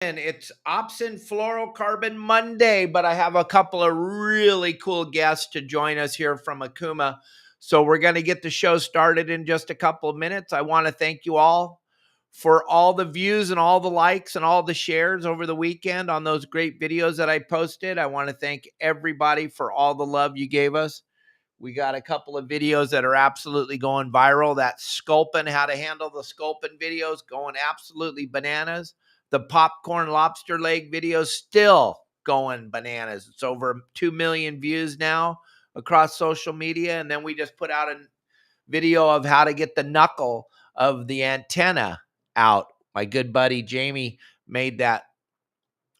And it's Opsin Fluorocarbon Monday, but I have a couple of really cool guests to join us here from Akuma. So we're going to get the show started in just a couple of minutes. I want to thank you all for all the views and all the likes and all the shares over the weekend on those great videos that I posted. I want to thank everybody for all the love you gave us. We got a couple of videos that are absolutely going viral. That sculpin, how to handle the sculpin videos, going absolutely bananas. The popcorn lobster leg video still going bananas. It's over 2 million views now across social media. And then we just put out a video of how to get the knuckle of the antenna out. My good buddy Jamie made that,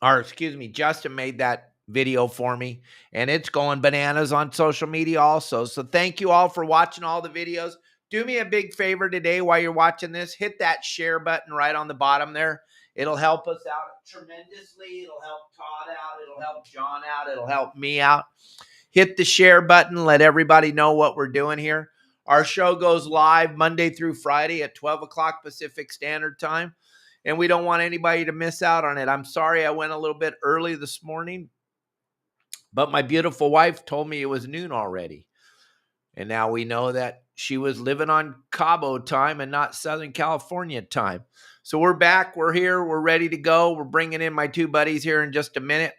or excuse me, Justin made that video for me, and it's going bananas on social media also. So thank you all for watching all the videos. Do me a big favor today while you're watching this. Hit that share button right on the bottom there. It'll help us out tremendously. It'll help Todd out. It'll help John out. It'll help me out. Hit the share button. Let everybody know what we're doing here. Our show goes live Monday through Friday at 12 o'clock Pacific Standard Time, and we don't want anybody to miss out on it. I'm sorry I went a little bit early this morning, but my beautiful wife told me it was noon already. And now we know that she was living on Cabo time and not Southern California time. So we're back. We're here. We're ready to go. We're bringing in my two buddies here in just a minute.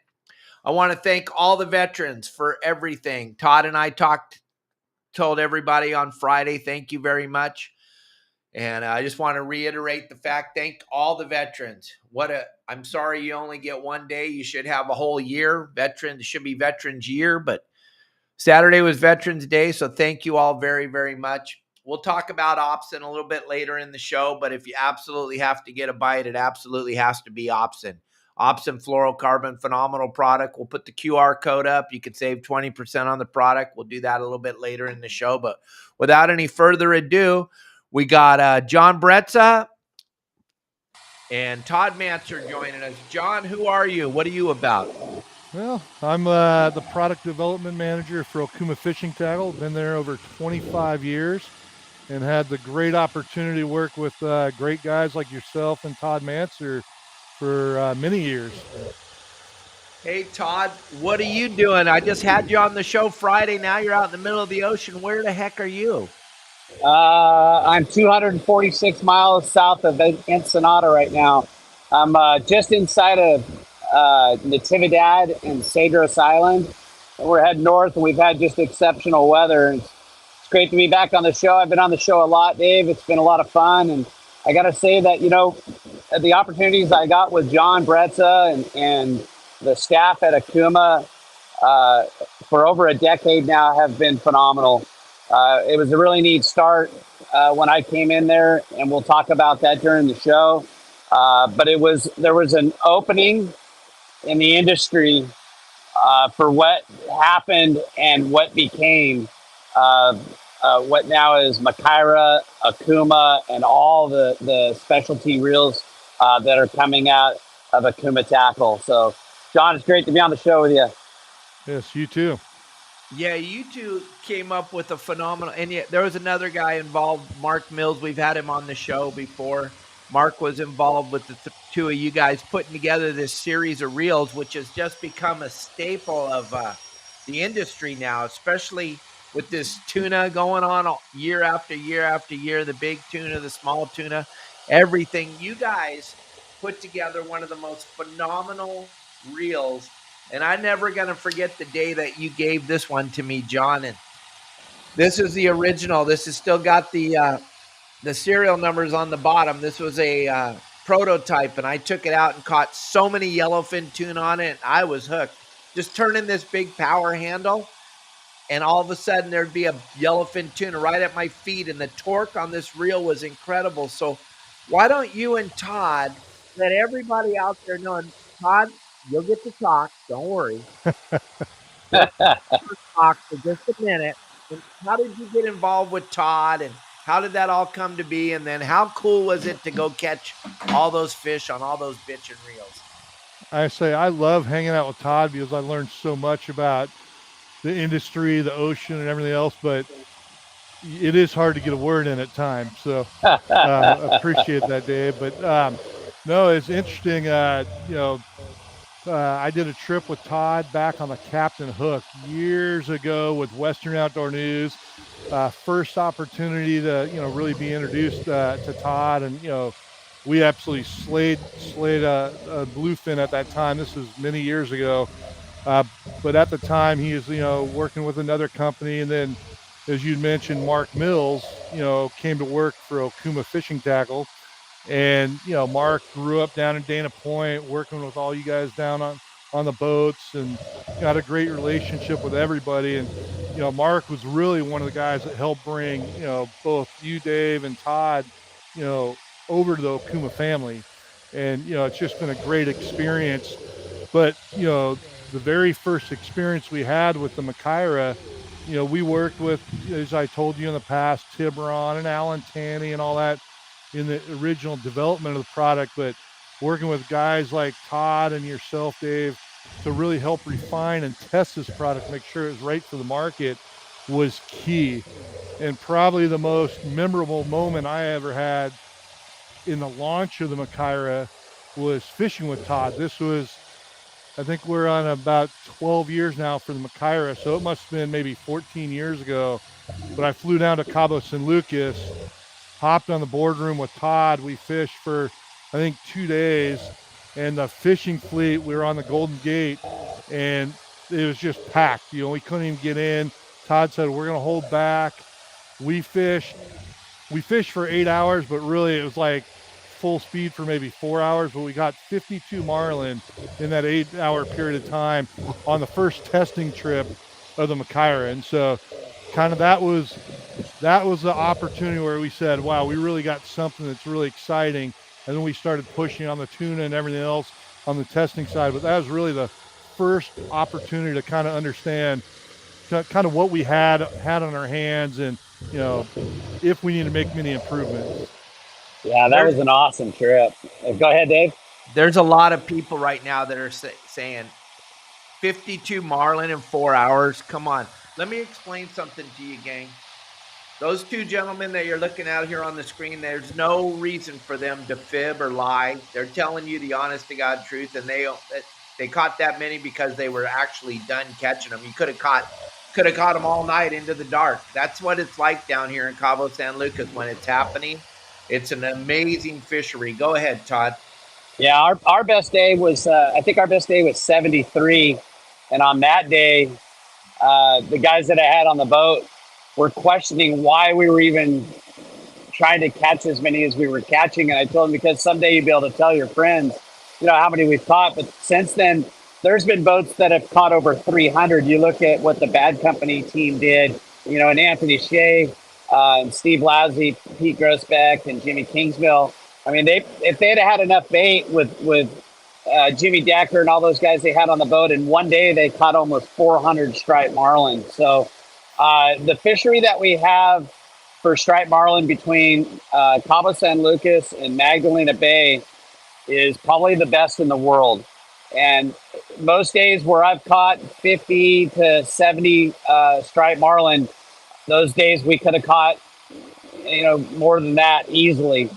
I want to thank all the veterans for everything. Todd and I told everybody on Friday, thank you very much. And I just want to reiterate the fact, thank all the veterans. I'm sorry you only get one day. You should have a whole year. Veterans, it should be Veterans Year, but Saturday was Veterans Day, so thank you all very, very much. We'll talk about Opsin a little bit later in the show, but if you absolutely have to get a bite, it absolutely has to be Opsin. Opsin Fluorocarbon, phenomenal product. We'll put the QR code up. You can save 20% on the product. We'll do that a little bit later in the show, but without any further ado, we got John Bretza and Todd Mansur joining us. John, who are you? What are you about? Well, I'm the product development manager for Akuma Fishing Tackle. Been there over 25 years and had the great opportunity to work with great guys like yourself and Todd Mansur for many years. Hey, Todd, what are you doing? I just had you on the show Friday. Now you're out in the middle of the ocean. Where the heck are you? I'm 246 miles south of Ensenada right now. I'm just inside of Natividad and Cedros Island. We're heading north, and we've had just exceptional weather. It's great to be back on the show. I've been on the show a lot, Dave. It's been a lot of fun, and I got to say that, the opportunities I got with John Bretza and the staff at Akuma for over a decade now have been phenomenal. It was a really neat start when I came in there, and we'll talk about that during the show. But there was an opening in the industry for what happened and what became what now is Makaira, Akuma, and all the specialty reels that are coming out of Akuma Tackle. So, John, it's great to be on the show with you. Yes, you too. Yeah, you two came up with a phenomenal, and yet there was another guy involved, Mark Mills. We've had him on the show before. Mark was involved with the two of you guys putting together this series of reels, which has just become a staple of the industry now, especially with this tuna going on year after year after year, the big tuna, the small tuna, everything. You guys put together one of the most phenomenal reels. And I'm never going to forget the day that you gave this one to me, John. And this is the original. This has still got the serial numbers on the bottom. This was a prototype, and I took it out and caught so many yellowfin tuna on it. I was hooked. Just turning this big power handle, and all of a sudden there'd be a yellowfin tuna right at my feet, and the torque on this reel was incredible. So why don't you and Todd let everybody out there know? And Todd, you'll get to talk. Don't worry. Talk for just a minute. And how did you get involved with Todd, and how did that all come to be? And then how cool was it to go catch all those fish on all those bitchin' reels? I say I love hanging out with Todd because I learned so much about the industry, the ocean, and everything else, but it is hard to get a word in at times. So appreciate that, Dave. But No, it's interesting. I did a trip with Todd back on the Captain Hook years ago with Western Outdoor News. First opportunity to, really be introduced to Todd, and we absolutely slayed a bluefin at that time. This was many years ago, but at the time he was working with another company, and then, as you'd mentioned, Mark Mills came to work for Okuma Fishing Tackle. And Mark grew up down in Dana Point, working with all you guys down on the boats, and got a great relationship with everybody. And Mark was really one of the guys that helped bring both you, Dave, and Todd over to the Okuma family. And it's just been a great experience. But the very first experience we had with the Makaira, we worked with, as I told you in the past, Tiburon and Alan Tanny and all that in the original development of the product, but working with guys like Todd and yourself, Dave, to really help refine and test this product, make sure it was right for the market, was key. And probably the most memorable moment I ever had in the launch of the Makaira was fishing with Todd. This was, I think we're on about 12 years now for the Makaira, so it must have been maybe 14 years ago. But I flew down to Cabo San Lucas, hopped on the boardroom with Todd. We fished for, I think, 2 days, and the fishing fleet, we were on the Golden Gate, and it was just packed. We couldn't even get in. Todd said, we're going to hold back. We fished for 8 hours, but really it was like full speed for maybe 4 hours, but we got 52 marlin in that 8-hour period of time on the first testing trip of the Makaira. And so kind of that was the opportunity where we said, wow, we really got something that's really exciting. And then we started pushing on the tuna and everything else on the testing side. But that was really the first opportunity to kind of understand kind of what we had on our hands, and if we need to make many improvements. Yeah, that was an awesome trip. Go ahead, Dave. There's a lot of people right now that are saying 52 marlin in 4 hours. Come on. Let me explain something to you, gang. Those two gentlemen that you're looking at here on the screen, there's no reason for them to fib or lie. They're telling you the honest to God truth, and they caught that many because they were actually done catching them. You could have caught them all night into the dark. That's what it's like down here in Cabo San Lucas when it's happening. It's an amazing fishery. Go ahead, Todd. Yeah, our best day was, I think our best day was 73. And on that day, the guys that I had on the boat were questioning why we were even trying to catch as many as we were catching. And I told them, because someday you'll be able to tell your friends, how many we've caught. But since then, there's been boats that have caught over 300. You look at what the Bad Company team did, and Anthony Shea, and Steve Lassie, Pete Grossbeck, and Jimmy Kingsmill. I mean, if they had enough bait with Jimmy Decker and all those guys they had on the boat, in one day they caught almost 400 striped marlin. So the fishery that we have for striped marlin between Cabo San Lucas and Magdalena Bay is probably the best in the world. And most days where I've caught 50 to 70 striped marlin, those days we could have caught, more than that easily.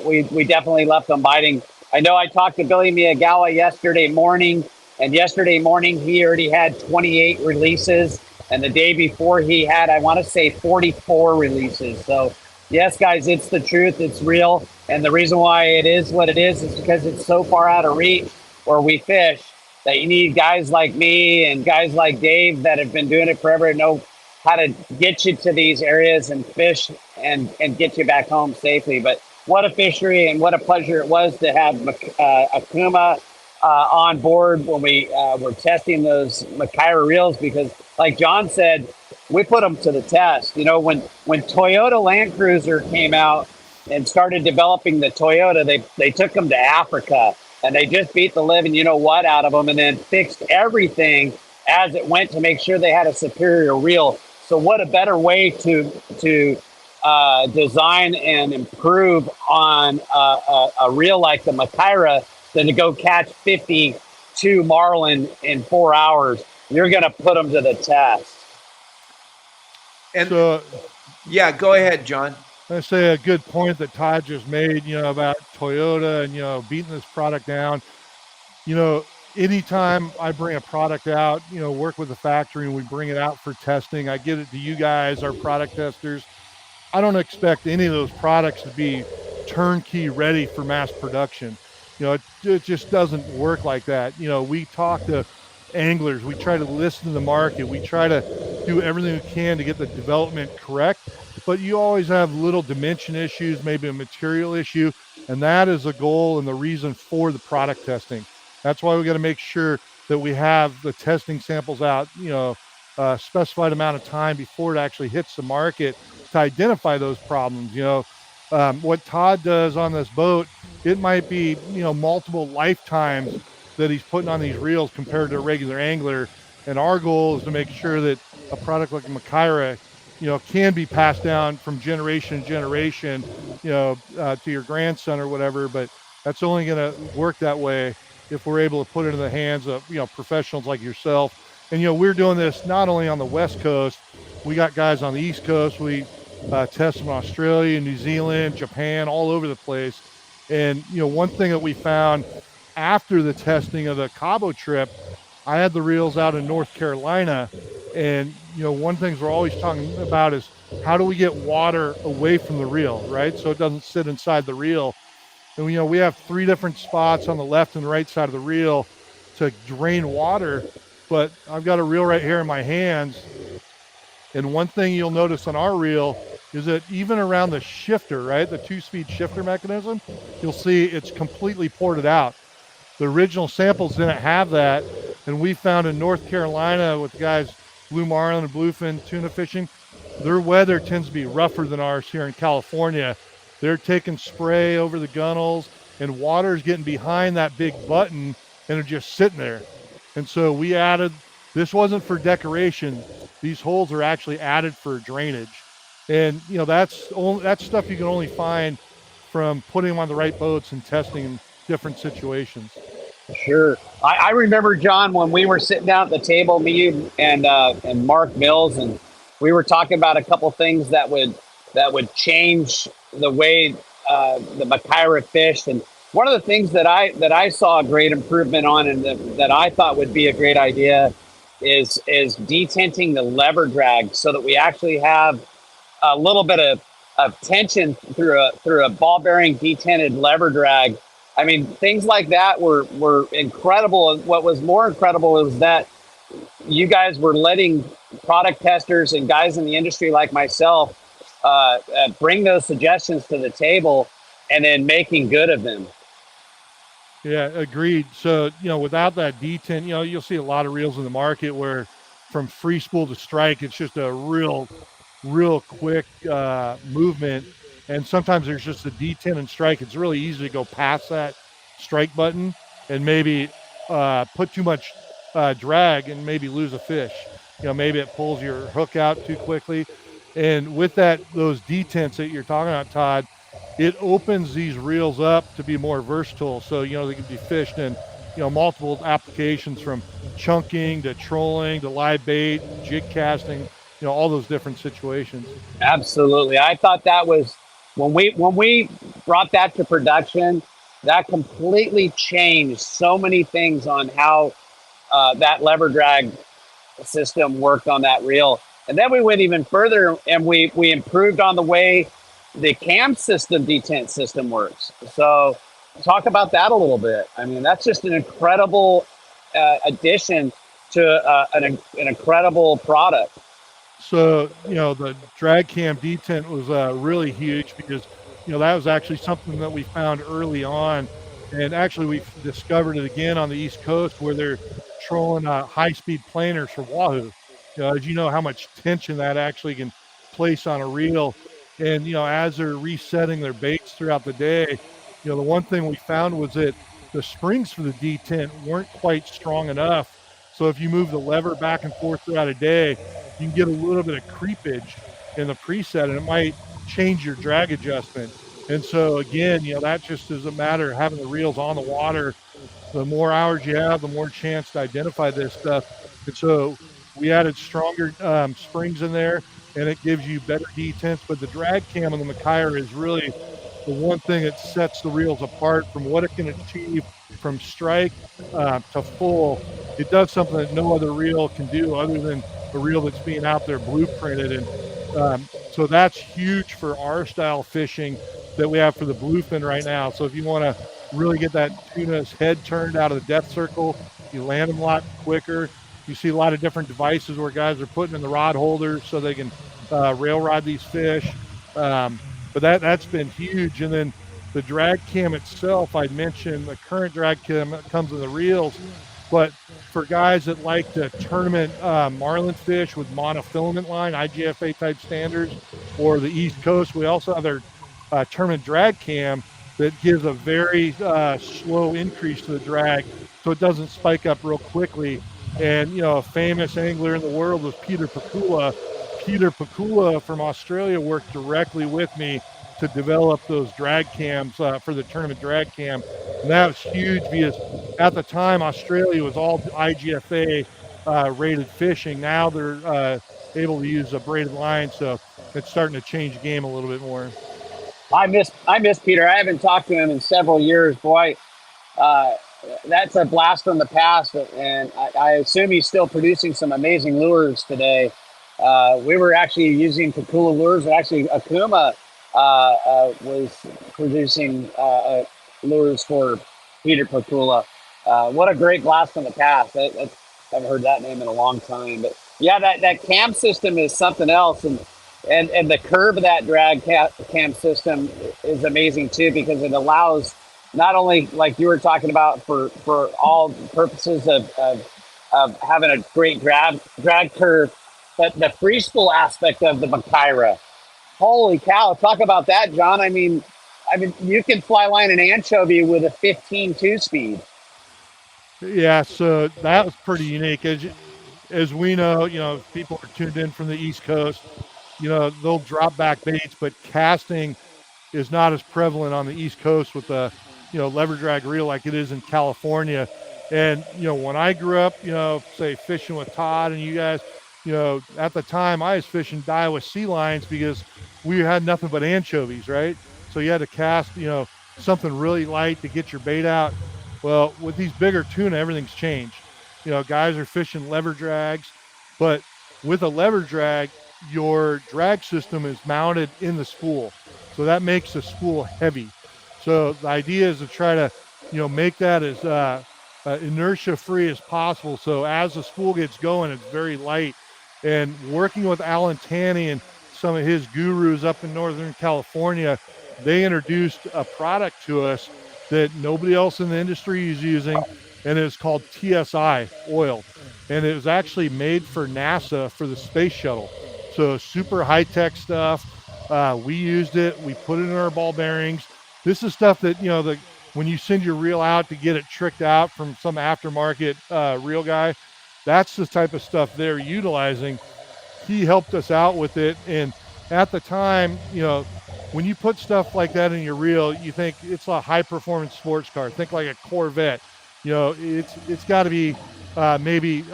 We definitely left them biting. I know I talked to Billy Miyagawa yesterday morning, and yesterday morning he already had 28 releases, and the day before he had, I want to say, 44 releases. So yes, guys, it's the truth. It's real. And the reason why it is what it is because it's so far out of reach where we fish that you need guys like me and guys like Dave that have been doing it forever and know how to get you to these areas and fish and get you back home safely. But what a fishery and what a pleasure it was to have Okuma on board when we were testing those Makaira reels, because like John said, we put them to the test. When Toyota Land Cruiser came out and started developing the Toyota, they took them to Africa and they just beat the living out of them, and then fixed everything as it went to make sure they had a superior reel. So what a better way to design and improve on a reel like the Makaira than to go catch 52 marlin in 4 hours. You're going to put them to the test. And yeah, go ahead, John. I say a good point that Todd just made, about Toyota and, beating this product down. You know, anytime I bring a product out, work with the factory and we bring it out for testing, I get it to you guys, our product testers. I don't expect any of those products to be turnkey ready for mass production. It just doesn't work like that. We talk to anglers, we try to listen to the market, we try to do everything we can to get the development correct, but you always have little dimension issues, maybe a material issue, and that is the goal and the reason for the product testing. That's why we got to make sure that we have the testing samples out, a specified amount of time before it actually hits the market to identify those problems. What Todd does on this boat, it might be, multiple lifetimes that he's putting on these reels compared to a regular angler. And our goal is to make sure that a product like Makyra, can be passed down from generation to generation, to your grandson or whatever. But that's only going to work that way if we're able to put it in the hands of, professionals like yourself. And, we're doing this not only on the West Coast, we got guys on the East Coast. We test them in Australia, New Zealand, Japan, all over the place. And, one thing that we found after the testing of the Cabo trip, I had the reels out in North Carolina. And, one thing we're always talking about is how do we get water away from the reel, right? So it doesn't sit inside the reel. And, we have 3 different spots on the left and right side of the reel to drain water. But I've got a reel right here in my hands. And one thing you'll notice on our reel is that even around the shifter, right, the 2-speed shifter mechanism, you'll see it's completely ported out. The original samples didn't have that. And we found in North Carolina with the guys, blue marlin and bluefin tuna fishing, their weather tends to be rougher than ours here in California. They're taking spray over the gunnels and water's getting behind that big button and they're just sitting there. And so we added, this wasn't for decoration. These holes are actually added for drainage. And, that's stuff you can only find from putting them on the right boats and testing in different situations. Sure. I remember, John, when we were sitting down at the table, me and Mark Mills, and we were talking about a couple things that would change the way the Makyra fished. And one of the things that I saw a great improvement on, and that I thought would be a great idea, is detenting the lever drag so that we actually have a little bit of tension through a ball bearing detented lever drag. I mean, things like that were incredible. And what was more incredible is that you guys were letting product testers and guys in the industry like myself bring those suggestions to the table and then making good of them. Yeah, agreed. So, without that detent, you'll see a lot of reels in the market where from free spool to strike, it's just a real quick movement. And sometimes there's just a detent and strike. It's really easy to go past that strike button and maybe put too much drag and maybe lose a fish. Maybe it pulls your hook out too quickly. And with those detents that you're talking about, Todd, it opens these reels up to be more versatile. So, they can be fished in, multiple applications from chunking to trolling to live bait, jig casting, all those different situations. Absolutely. I thought that was, when we brought that to production, that completely changed so many things on how that lever drag system worked on that reel. And then we went even further and we improved on the way the cam system, detent system works. So talk about that a little bit. I mean, that's just an incredible addition to an incredible product. So, the drag cam detent was really huge because, that was actually something that we found early on. And actually we discovered it again on the East Coast where they're trolling high-speed planers for wahoo. As you know how much tension that actually can place on a reel. And, as they're resetting their baits throughout the day, the one thing we found was that the springs for the detent weren't quite strong enough. So if you move the lever back and forth throughout a day, you can get a little bit of creepage in the preset and it might change your drag adjustment. And so again, that just is a matter of having the reels on the water. The more hours you have, the more chance to identify this stuff. And so we added stronger springs in there. and it gives you better detents. But the drag cam on the Makyra is really the one thing that sets the reels apart from what it can achieve from strike to full. It does something that no other reel can do other than a reel that's being out there blueprinted. And so that's huge for our style fishing that we have for the bluefin right now. So if you want to really get that tuna's head turned out of the depth circle, you land them a lot quicker. You see a lot of different devices where guys are putting in the rod holders so they can rail rod these fish. But that's been huge. And then the drag cam itself, I mentioned the current drag cam comes with the reels, but for guys that like to tournament marlin fish with monofilament line, IGFA type standards, or the East Coast, we also have their tournament drag cam that gives a very slow increase to the drag so it doesn't spike up real quickly. And, you know, a famous angler in the world was Peter Pakula. Peter Pakula from Australia worked directly with me to develop those drag cams for the tournament drag cam. And that was huge because at the time, Australia was all IGFA rated fishing. Now they're able to use a braided line. So it's starting to change the game a little bit more. I miss Peter. I haven't talked to him in several years. Boy, that's a blast from the past, and I assume he's still producing some amazing lures today. We were actually using Pakula lures, and actually Akuma was producing lures for Peter Pakula. What a great blast from the past. I haven't heard that name in a long time. But yeah, that cam system is something else, and the curve of that drag cam system is amazing too, because it allows not only, like you were talking about, for all purposes of having a great drag curve, but the free spool aspect of the Makyra. Holy cow! Talk about that, John. I mean, you can fly line an anchovy with a 15 2-speed. Yeah, so that was pretty unique. As we know, you know, people are tuned in from the East Coast. You know, they'll drop back baits, but casting is not as prevalent on the East Coast with the, you know, lever drag reel like it is in California. And, you know, when I grew up, you know, say fishing with Todd and you guys, you know, at the time I was fishing Daiwa sea lines because we had nothing but anchovies, right? So you had to cast, you know, something really light to get your bait out. Well, with these bigger tuna, everything's changed. You know, guys are fishing lever drags, but with a lever drag, your drag system is mounted in the spool. So that makes the spool heavy. So the idea is to try to, you know, make that as inertia free as possible. So as the spool gets going, it's very light. And working with Alan Tanney and some of his gurus up in Northern California, they introduced a product to us that nobody else in the industry is using, and it's called TSI oil. And it was actually made for NASA for the space shuttle. So super high-tech stuff. We used it. We put it in our ball bearings. This is stuff that, you know, when you send your reel out to get it tricked out from some aftermarket reel guy, that's the type of stuff they're utilizing. He helped us out with it. And at the time, you know, when you put stuff like that in your reel, you think it's a high-performance sports car. Think like a Corvette. You know, it's got to be maybe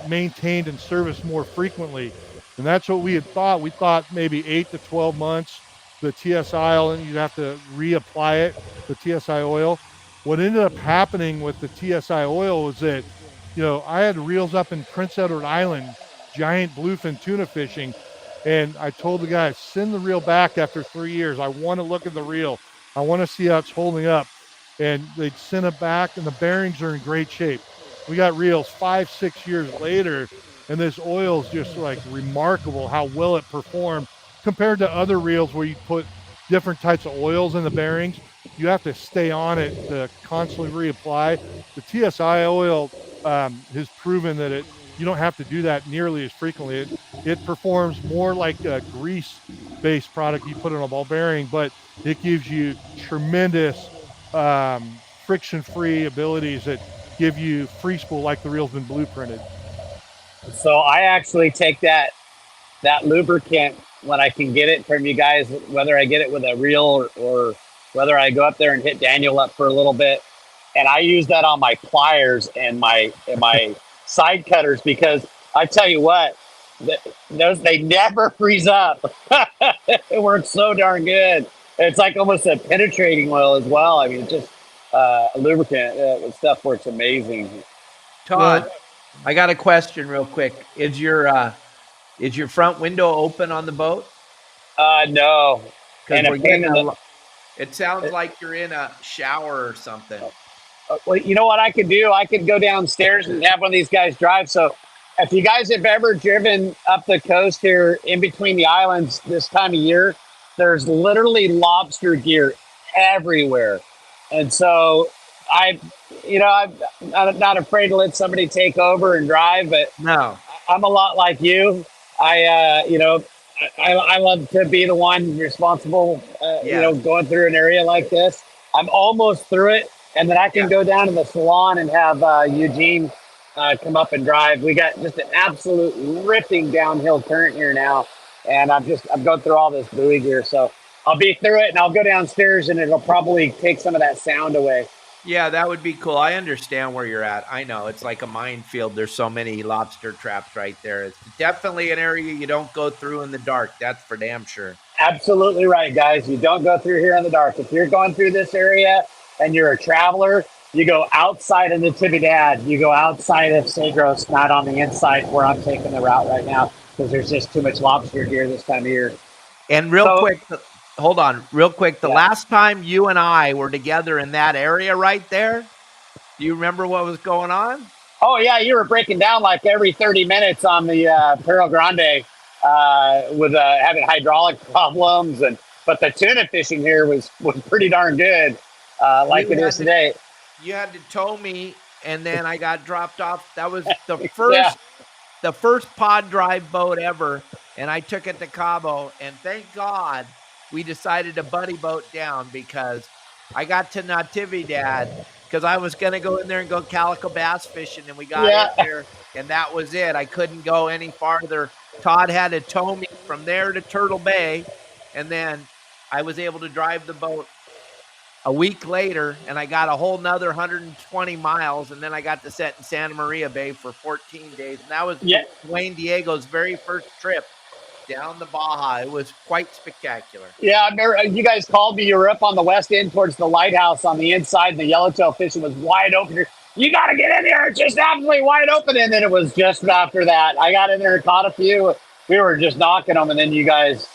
maintained and serviced more frequently. And that's what we had thought. We thought maybe 8 to 12 months, the TSI oil, and you'd have to reapply it, the TSI oil. What ended up happening with the TSI oil was that, you know, I had reels up in Prince Edward Island, giant bluefin tuna fishing, and I told the guys, send the reel back after 3 years. I want to look at the reel. I want to see how it's holding up. And they'd send it back, and the bearings are in great shape. We got reels 5, 6 years later, and this oil is just like remarkable how well it performed compared to other reels where you put different types of oils in the bearings. You have to stay on it to constantly reapply. The TSI oil has proven that you don't have to do that nearly as frequently. It performs more like a grease-based product you put on a ball bearing, but it gives you tremendous friction-free abilities that give you free spool like the reel's been blueprinted. So I actually take that lubricant when I can get it from you guys, whether I get it with a reel or whether I go up there and hit Daniel up for a little bit, and I use that on my pliers and my side cutters, because I tell you what, those they never freeze up. It works so darn good. It's like almost a penetrating oil as well. I mean, it's just a lubricant. Stuff works amazing. Todd, I got a question real quick. Is your front window open on the boat? No. Because we're getting it sounds like you're in a shower or something. Well, you know what I could do? I could go downstairs and have one of these guys drive. So if you guys have ever driven up the coast here in between the islands this time of year, there's literally lobster gear everywhere. And so I'm not afraid to let somebody take over and drive, but no, I'm a lot like you. I love to be the one responsible, going through an area like this. I'm almost through it. And then I can go down to the salon and have Eugene come up and drive. We got just an absolute ripping downhill current here now. And I'm going through all this buoy gear. So I'll be through it and I'll go downstairs and it'll probably take some of that sound away. Yeah, that would be cool. I understand where you're at. I know it's like a minefield. There's so many lobster traps right there. It's definitely an area you don't go through in the dark. That's for damn sure. Absolutely right, guys. You don't go through here in the dark. If you're going through this area and you're a traveler, you go outside of Natividad. You go outside of Sagros, not on the inside where I'm taking the route right now because there's just too much lobster here this time of year. And quick, hold on, real quick. The last time you and I were together in that area right there, do you remember what was going on? Oh, yeah. You were breaking down like every 30 minutes on the Perro Grande with having hydraulic problems. But the tuna fishing here was pretty darn good. Like it is today. You had to tow me, and then I got dropped off. That was the first pod drive boat ever, and I took it to Cabo. And thank God we decided to buddy boat down because I got to Natividad because I was going to go in there and go calico bass fishing, and we got in there, and that was it. I couldn't go any farther. Todd had to tow me from there to Turtle Bay, and then I was able to drive the boat a week later, and I got a whole nother 120 miles, and then I got to set in Santa Maria Bay for 14 days. And that was Wayne Diego's very first trip down the Baja. It was quite spectacular. Yeah, I remember you guys called me. You were up on the west end towards the lighthouse on the inside, and the yellowtail fishing was wide open. You got to get in there. It's just absolutely wide open. And then it was just after that. I got in there and caught a few. We were just knocking them, and then you guys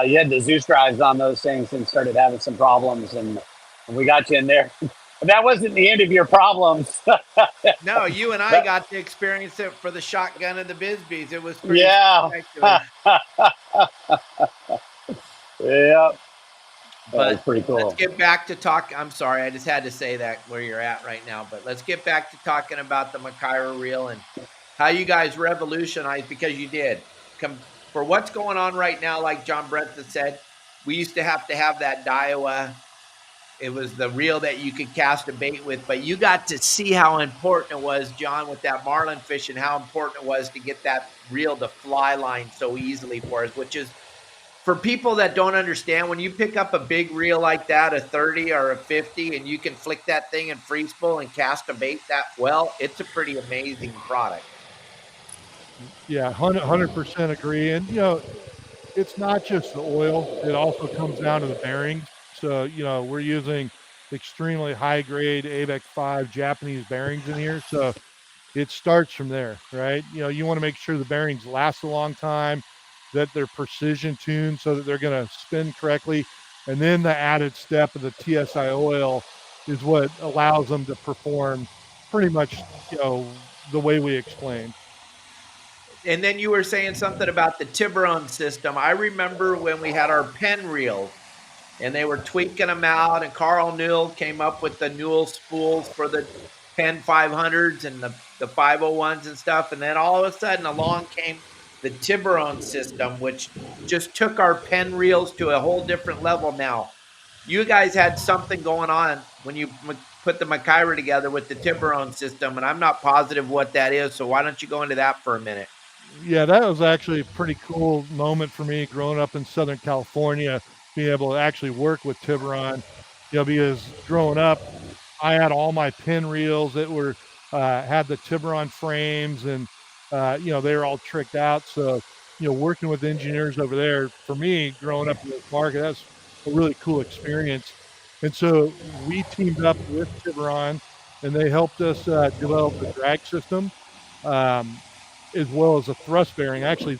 you had the Zeus drives on those things and started having some problems, and we got you in there. But that wasn't the end of your problems. No, you and I got to experience it for the shotgun and the Bisbees. It was pretty spectacular. Yeah. But was pretty cool. Let's get back to talk. I'm sorry, I just had to say that where you're at right now. But let's get back to talking about the Macaira reel and how you guys revolutionized, because you did. For what's going on right now, like John Bretza said, we used to have that Daiwa. It was the reel that you could cast a bait with, but you got to see how important it was, John, with that marlin fishing, how important it was to get that reel to fly line so easily for us, which is, for people that don't understand, when you pick up a big reel like that, a 30 or a 50, and you can flick that thing in free spool and cast a bait that well, it's a pretty amazing product. Yeah, 100% agree. And, it's not just the oil. It also comes down to the bearings. So, we're using extremely high-grade ABEC 5 Japanese bearings in here. So it starts from there, right? You want to make sure the bearings last a long time, that they're precision tuned so that they're going to spin correctly. And then the added step of the TSI oil is what allows them to perform pretty much, the way we explained. And then you were saying something about the Tiburon system. I remember when we had our pen reels and they were tweaking them out, and Carl Newell came up with the Newell spools for the Pen 500s and the 501s and stuff. And then all of a sudden along came the Tiburon system, which just took our pen reels to a whole different level. Now, you guys had something going on when you put the Macaira together with the Tiburon system, and I'm not positive what that is. So why don't you go into that for a minute? Yeah, that was actually a pretty cool moment for me growing up in Southern California, being able to actually work with Tiburon, because growing up, I had all my pin reels that were had the Tiburon frames, and they're all tricked out. So, working with engineers over there, for me, growing up in this market, that's a really cool experience. And so we teamed up with Tiburon, and they helped us develop the drag system, um, as well as a thrust bearing. Actually,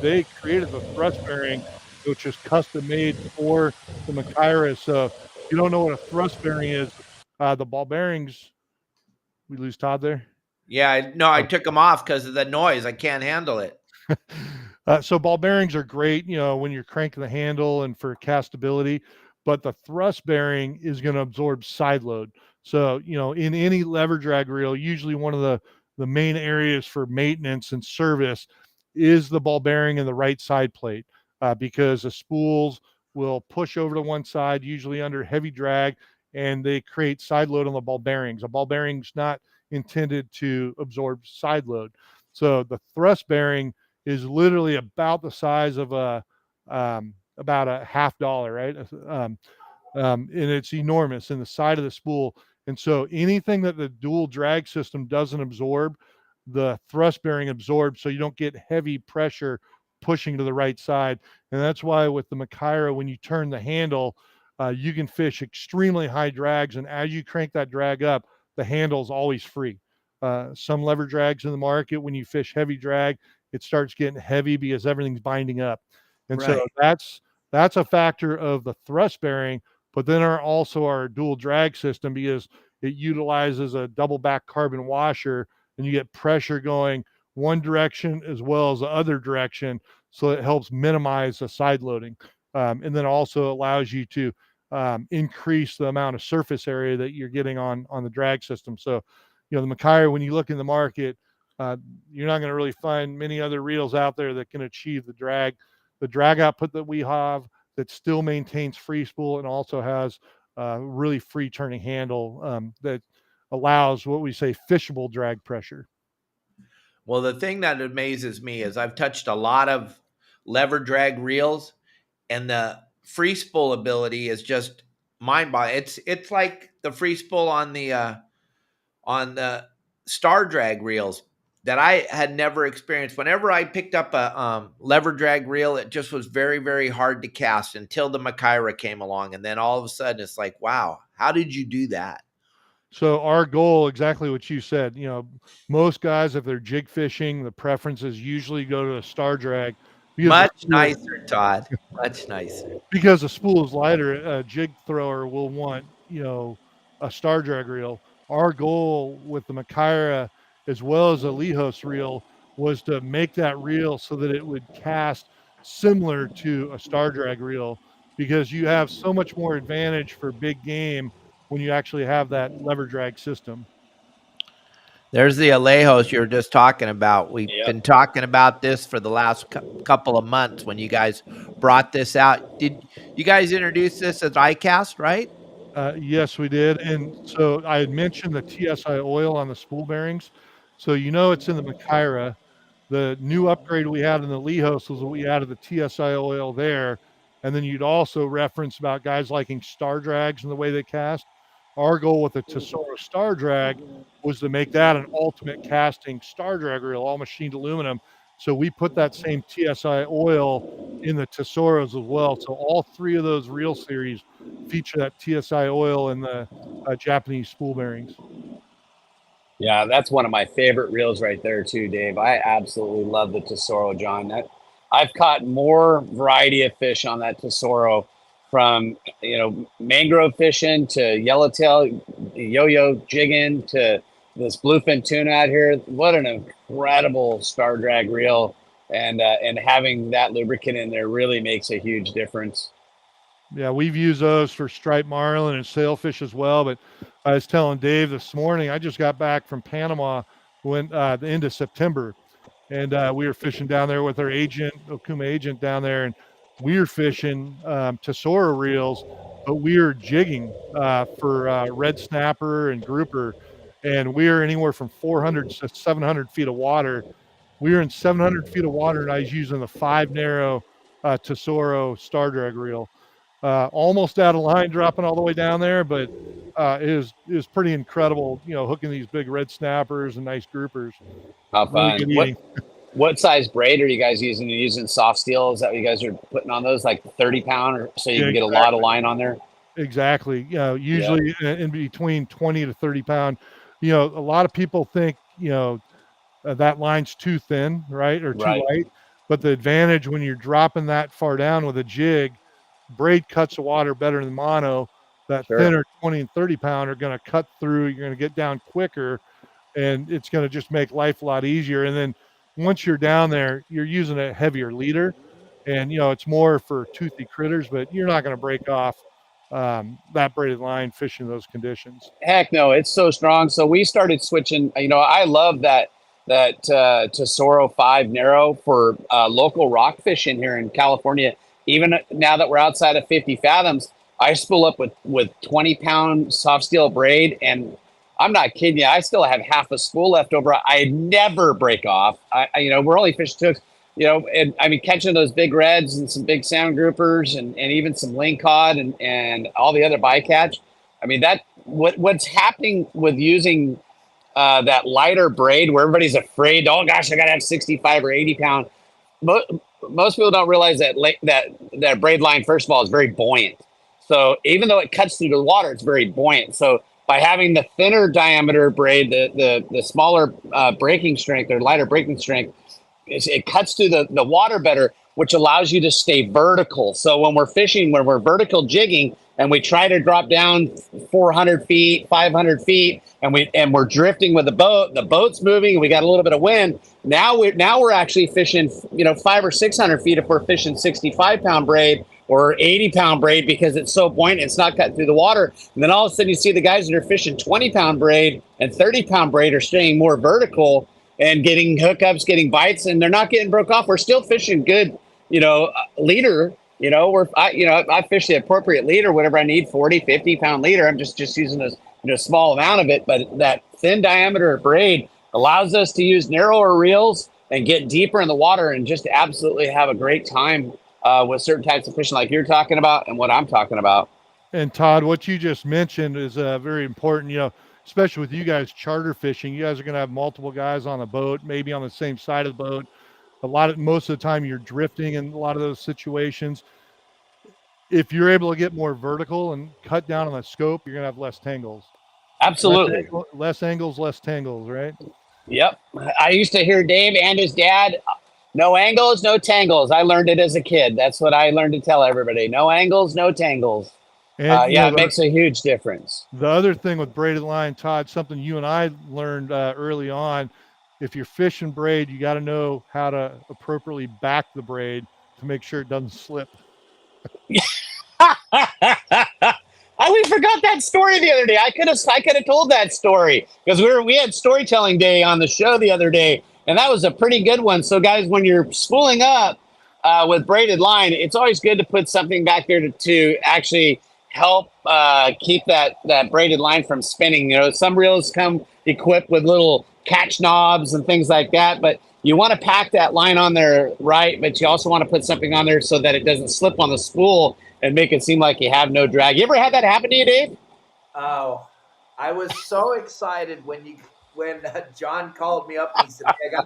they created the thrust bearing, which is custom made for the Machaira. So if you don't know what a thrust bearing is, the ball bearings. We lose Todd there. Yeah, I took them off because of the noise. I can't handle it. So ball bearings are great, when you're cranking the handle and for castability, but the thrust bearing is going to absorb side load. So, in any lever drag reel, usually one of the main areas for maintenance and service is the ball bearing and the right side plate, because the spools will push over to one side, usually under heavy drag, and they create side load on the ball bearings. A ball bearing's not intended to absorb side load. So the thrust bearing is literally about the size of about a $50, right? And it's enormous in the side of the spool. And so anything that the dual drag system doesn't absorb, the thrust bearing absorbs, so you don't get heavy pressure pushing to the right side. And that's why with the Machaira, when you turn the handle, you can fish extremely high drags. And as you crank that drag up, the handle's always free. Some lever drags in the market, when you fish heavy drag, it starts getting heavy because everything's binding up. And Right. so that's a factor of the thrust bearing, but then also our dual drag system, because it utilizes a double back carbon washer, and you get pressure going one direction as well as the other direction. So it helps minimize the side loading. And then also allows you to increase the amount of surface area that you're getting on the drag system. So, the Machaira, when you look in the market, you're not going to really find many other reels out there that can achieve the drag output that we have, that still maintains free spool and also has really free turning handle, that allows what we say fishable drag pressure. Well, the thing that amazes me is I've touched a lot of lever drag reels, and the free spool ability is just mind-boggling. It's like the free spool on the star drag reels that I had never experienced. Whenever I picked up a lever drag reel, it just was very, very hard to cast until the Machaira came along, and then all of a sudden it's like, wow, how did you do that? So our goal, exactly what you said, most guys, if they're jig fishing, the preferences usually go to a star drag because Much nicer, Todd. Much nicer. because the spool is lighter. A jig thrower will want, a star drag reel. Our goal with the Machaira, as well as a Lehos reel, was to make that reel so that it would cast similar to a star drag reel, because you have so much more advantage for big game when you actually have that lever drag system. There's the Alejos you were just talking about. We've been talking about this for the last couple of months when you guys brought this out. Did you guys introduce this as iCast, right? Yes, we did. And so I had mentioned the TSI oil on the spool bearings. So it's in the Machaira. The new upgrade we had in the Lehos was we added the TSI oil there. And then you'd also reference about guys liking star drags and the way they cast. Our goal with the Tesoro star drag was to make that an ultimate casting star drag reel, all machined aluminum. So we put that same TSI oil in the Tesoros as well. So all three of those reel series feature that TSI oil in the Japanese spool bearings. Yeah, that's one of my favorite reels right there too, Dave. I absolutely love the Tesoro, John. I've caught more variety of fish on that Tesoro, from mangrove fishing to yellowtail, yo-yo jigging to this bluefin tuna out here. What an incredible star drag reel, and having that lubricant in there really makes a huge difference. Yeah, we've used those for striped marlin and sailfish as well. But I was telling Dave this morning, I just got back from Panama when the end of September, and we were fishing down there with our agent, Okuma agent down there, and we were fishing Tesoro reels, but we were jigging for red snapper and grouper, and we were anywhere from 400 to 700 feet of water. We were in 700 feet of water, and I was using the 5 narrow Tesoro star drag reel. almost out of line dropping all the way down there, but it was pretty incredible, hooking these big red snappers and nice groupers. How Really fun. good eating. What size braid are you guys using? You're using soft steel? Is that what you guys are putting on those, like 30 pound, or so you Yeah, can get a lot of line on there? exactly. Usually in between 20 to 30 pound. A lot of people think, that line's too thin, right, or too Right. light. But the advantage when you're dropping that far down with a jig, braid cuts the water better than mono. That Sure. thinner 20 and 30 pound are going to cut through. You're going to get down quicker, and it's going to just make life a lot easier. And then once you're down there, you're using a heavier leader, and it's more for toothy critters, but you're not going to break off that braided line fishing those conditions. Heck no, it's so strong. So we started switching. I love that Tesoro 5 narrow for local rock fishing here in California. Even now that we're outside of 50 fathoms, I spool up with 20-pound soft steel braid, and I'm not kidding you. I still have half a spool left over. I never break off. We're only fishing hooks. And I mean, catching those big reds and some big salmon groupers and even some lingcod and all the other bycatch. I mean, what's happening with using that lighter braid where everybody's afraid, oh gosh, I got to have 65 or 80 pound. Most people don't realize that braid line, first of all, is very buoyant. So even though it cuts through the water, it's very buoyant. So by having the thinner diameter braid, the smaller breaking strength or lighter breaking strength, it cuts through the water better, which allows you to stay vertical. So when we're fishing, when we're vertical jigging, and we try to drop down 400 feet, 500 feet, and we're drifting with the boat's moving, and we got a little bit of wind. Now we're actually fishing, 500 or 600 feet if we're fishing 65-pound braid or 80-pound braid because it's so buoyant, it's not cutting through the water. And then all of a sudden you see the guys that are fishing 20-pound braid and 30-pound braid are staying more vertical and getting hookups, getting bites, and they're not getting broke off. We're still fishing good, leader. I fish the appropriate leader, whatever I need, 40, 50-pound leader. I'm just using a small amount of it. But that thin diameter braid allows us to use narrower reels and get deeper in the water and just absolutely have a great time with certain types of fishing like you're talking about and what I'm talking about. And Todd, what you just mentioned is very important, especially with you guys charter fishing. You guys are going to have multiple guys on a boat, maybe on the same side of the boat. Most of the time you're drifting in a lot of those situations. If you're able to get more vertical and cut down on the scope, you're going to have less tangles. Absolutely. Less angles, less tangles, right? Yep. I used to hear Dave and his dad, no angles, no tangles. I learned it as a kid. That's what I learned to tell everybody. No angles, no tangles. And it makes a huge difference. The other thing with braided line, Todd, something you and I learned early on, if you're fishing braid, you got to know how to appropriately back the braid to make sure it doesn't slip. We forgot that story the other day. I could have told that story because we had storytelling day on the show the other day, and that was a pretty good one. So, guys, when you're spooling up with braided line, it's always good to put something back there to actually help keep that braided line from spinning. Some reels come equipped with little catch knobs and things like that, but you want to pack that line on there right, but you also want to put something on there so that it doesn't slip on the spool and make it seem like you have no drag. You ever had that happen to you, Dave? Oh, I was so excited when John called me up and he said, hey,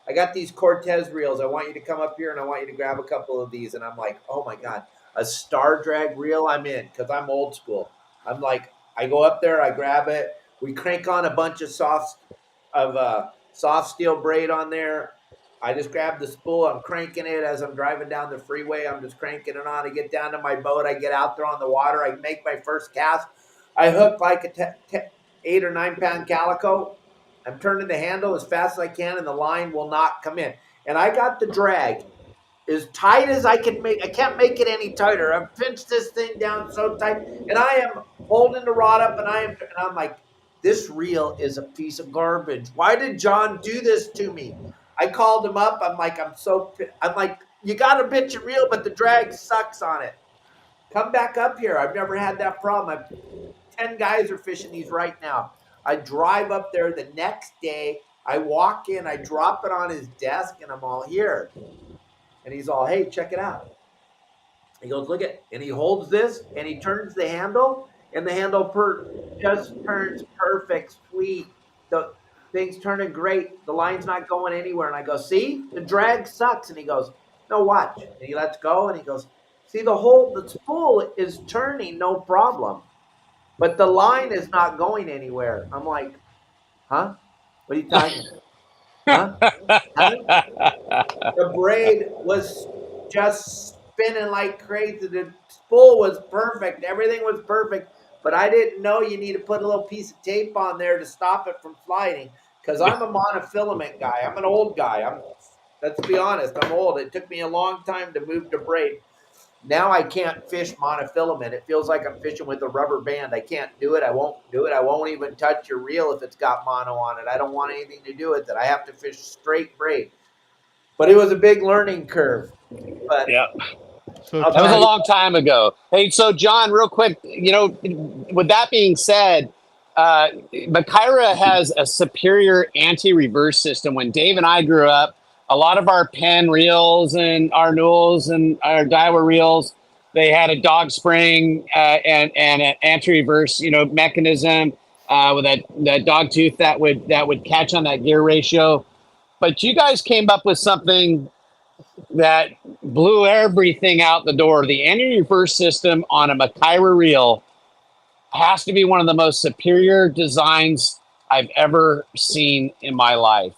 I got these Cortez reels. I want you to come up here and I want you to grab a couple of these. And I'm like, oh my God, a star drag reel, I'm in, because I'm old school. I'm like, I go up there, I grab it, we crank on a bunch of soft steel braid on there. I just grab the spool, I'm cranking it as I'm driving down the freeway. I'm just cranking it on. I get down to my boat, I get out there on the water, I make my first cast. I hook like a 8 or 9 pound calico. I'm turning the handle as fast as I can and the line will not come in. And I got the drag as tight as I can make. I can't make it any tighter. I've pinched this thing down so tight, and I am holding the rod up, and I'm like, this reel is a piece of garbage. Why did John do this to me? I called him up. I'm like, you got a bitch and reel, but the drag sucks on it. Come back up here. I've never had that problem. 10 guys are fishing these right now. I drive up there the next day. I walk in, I drop it on his desk, and I'm all here. And he's all, hey, check it out. He goes, look at, and he holds this and he turns the handle, and the handle just turns perfect, sweet. The thing's turning great. The line's not going anywhere. And I go, see, the drag sucks. And he goes, no, watch. And he lets go and he goes, see, the spool is turning, no problem, but the line is not going anywhere. I'm like, huh? What are you talking about? Huh? Huh? The braid was just spinning like crazy. The spool was perfect. Everything was perfect. But I didn't know you need to put a little piece of tape on there to stop it from sliding, because I'm a monofilament guy. I'm an old guy. Let's be honest, I'm old. It took me a long time to move to braid. Now I can't fish monofilament. It feels like I'm fishing with a rubber band. I can't do it. I won't do it. I won't even touch your reel if it's got mono on it. I don't want anything to do with it. I have to fish straight braid. But it was a big learning curve. But yeah. So that was a long time ago. Hey, so John, real quick, with that being said, Makyra has a superior anti-reverse system. When Dave and I grew up, a lot of our Penn reels and our Newells and our Daiwa reels, they had a dog spring and an anti-reverse, mechanism with that dog tooth that would catch on that gear ratio. But you guys came up with something that blew everything out the door. The anti-reverse system on a Makyra reel has to be one of the most superior designs I've ever seen in my life.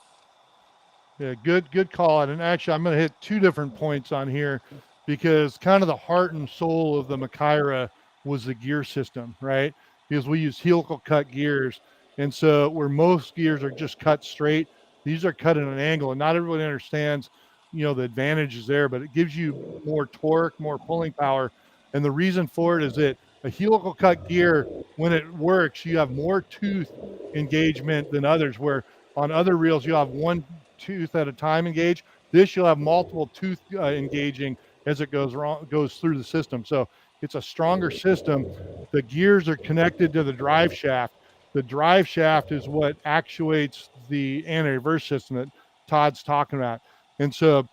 Yeah, good call. And actually, I'm going to hit two different points on here, because kind of the heart and soul of the Makyra was the gear system, right? Because we use helical cut gears. And so where most gears are just cut straight, these are cut at an angle. And not everybody understands, the advantages there, but it gives you more torque, more pulling power. And the reason for it is that a helical cut gear, when it works, you have more tooth engagement than others, where on other reels you have one tooth at a time engage. This, you'll have multiple tooth engaging as it goes through the system. So it's a stronger system. The gears are connected to the drive shaft. The drive shaft is what actuates the anti-reverse system that Todd's talking about. And so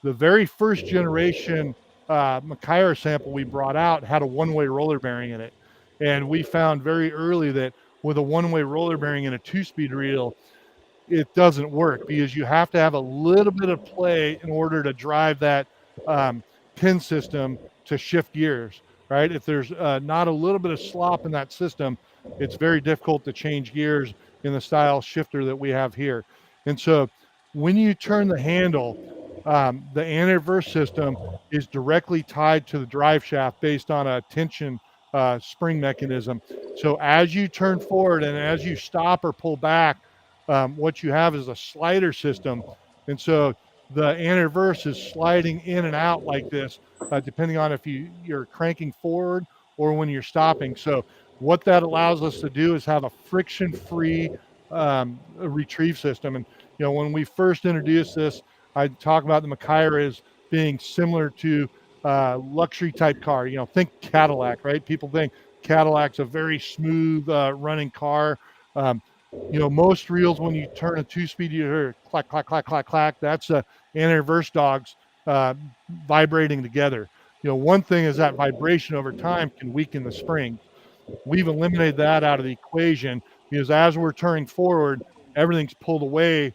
the very first generation Makyra sample we brought out had a one-way roller bearing in it. And we found very early that with a one-way roller bearing in a two-speed reel, it doesn't work, because you have to have a little bit of play in order to drive that pin system to shift gears, right? If there's not a little bit of slop in that system, it's very difficult to change gears in the style shifter that we have here. And so when you turn the handle, the anti-reverse system is directly tied to the drive shaft based on a tension spring mechanism. So as you turn forward and as you stop or pull back, what you have is a slider system. And so the anti-reverse is sliding in and out like this, depending on if you're cranking forward or when you're stopping. So what that allows us to do is have a friction-free retrieve system. And, when we first introduced this, I talk about the Makyra as being similar to luxury type car. Think Cadillac, right? People think Cadillac's a very smooth running car. Most reels, when you turn a two-speed, you hear clack, clack, clack, clack, clack. That's the anti-reverse dogs vibrating together. One thing is that vibration over time can weaken the spring. We've eliminated that out of the equation, because as we're turning forward, everything's pulled away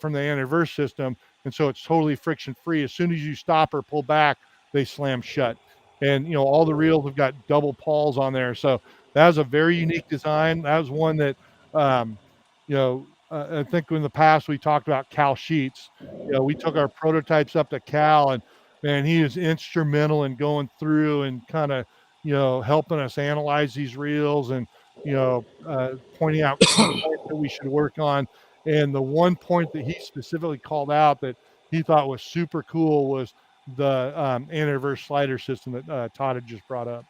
from the anti-reverse system. And so it's totally friction-free. As soon as you stop or pull back, they slam shut. And, all the reels have got double pawls on there. So that was a very unique design. That was one that, I think in the past we talked about Cal Sheets. We took our prototypes up to Cal, and man, he is instrumental in going through and kind of, helping us analyze these reels and, pointing out points that we should work on. And the one point that he specifically called out that he thought was super cool was the anti-reverse slider system that Todd had just brought up.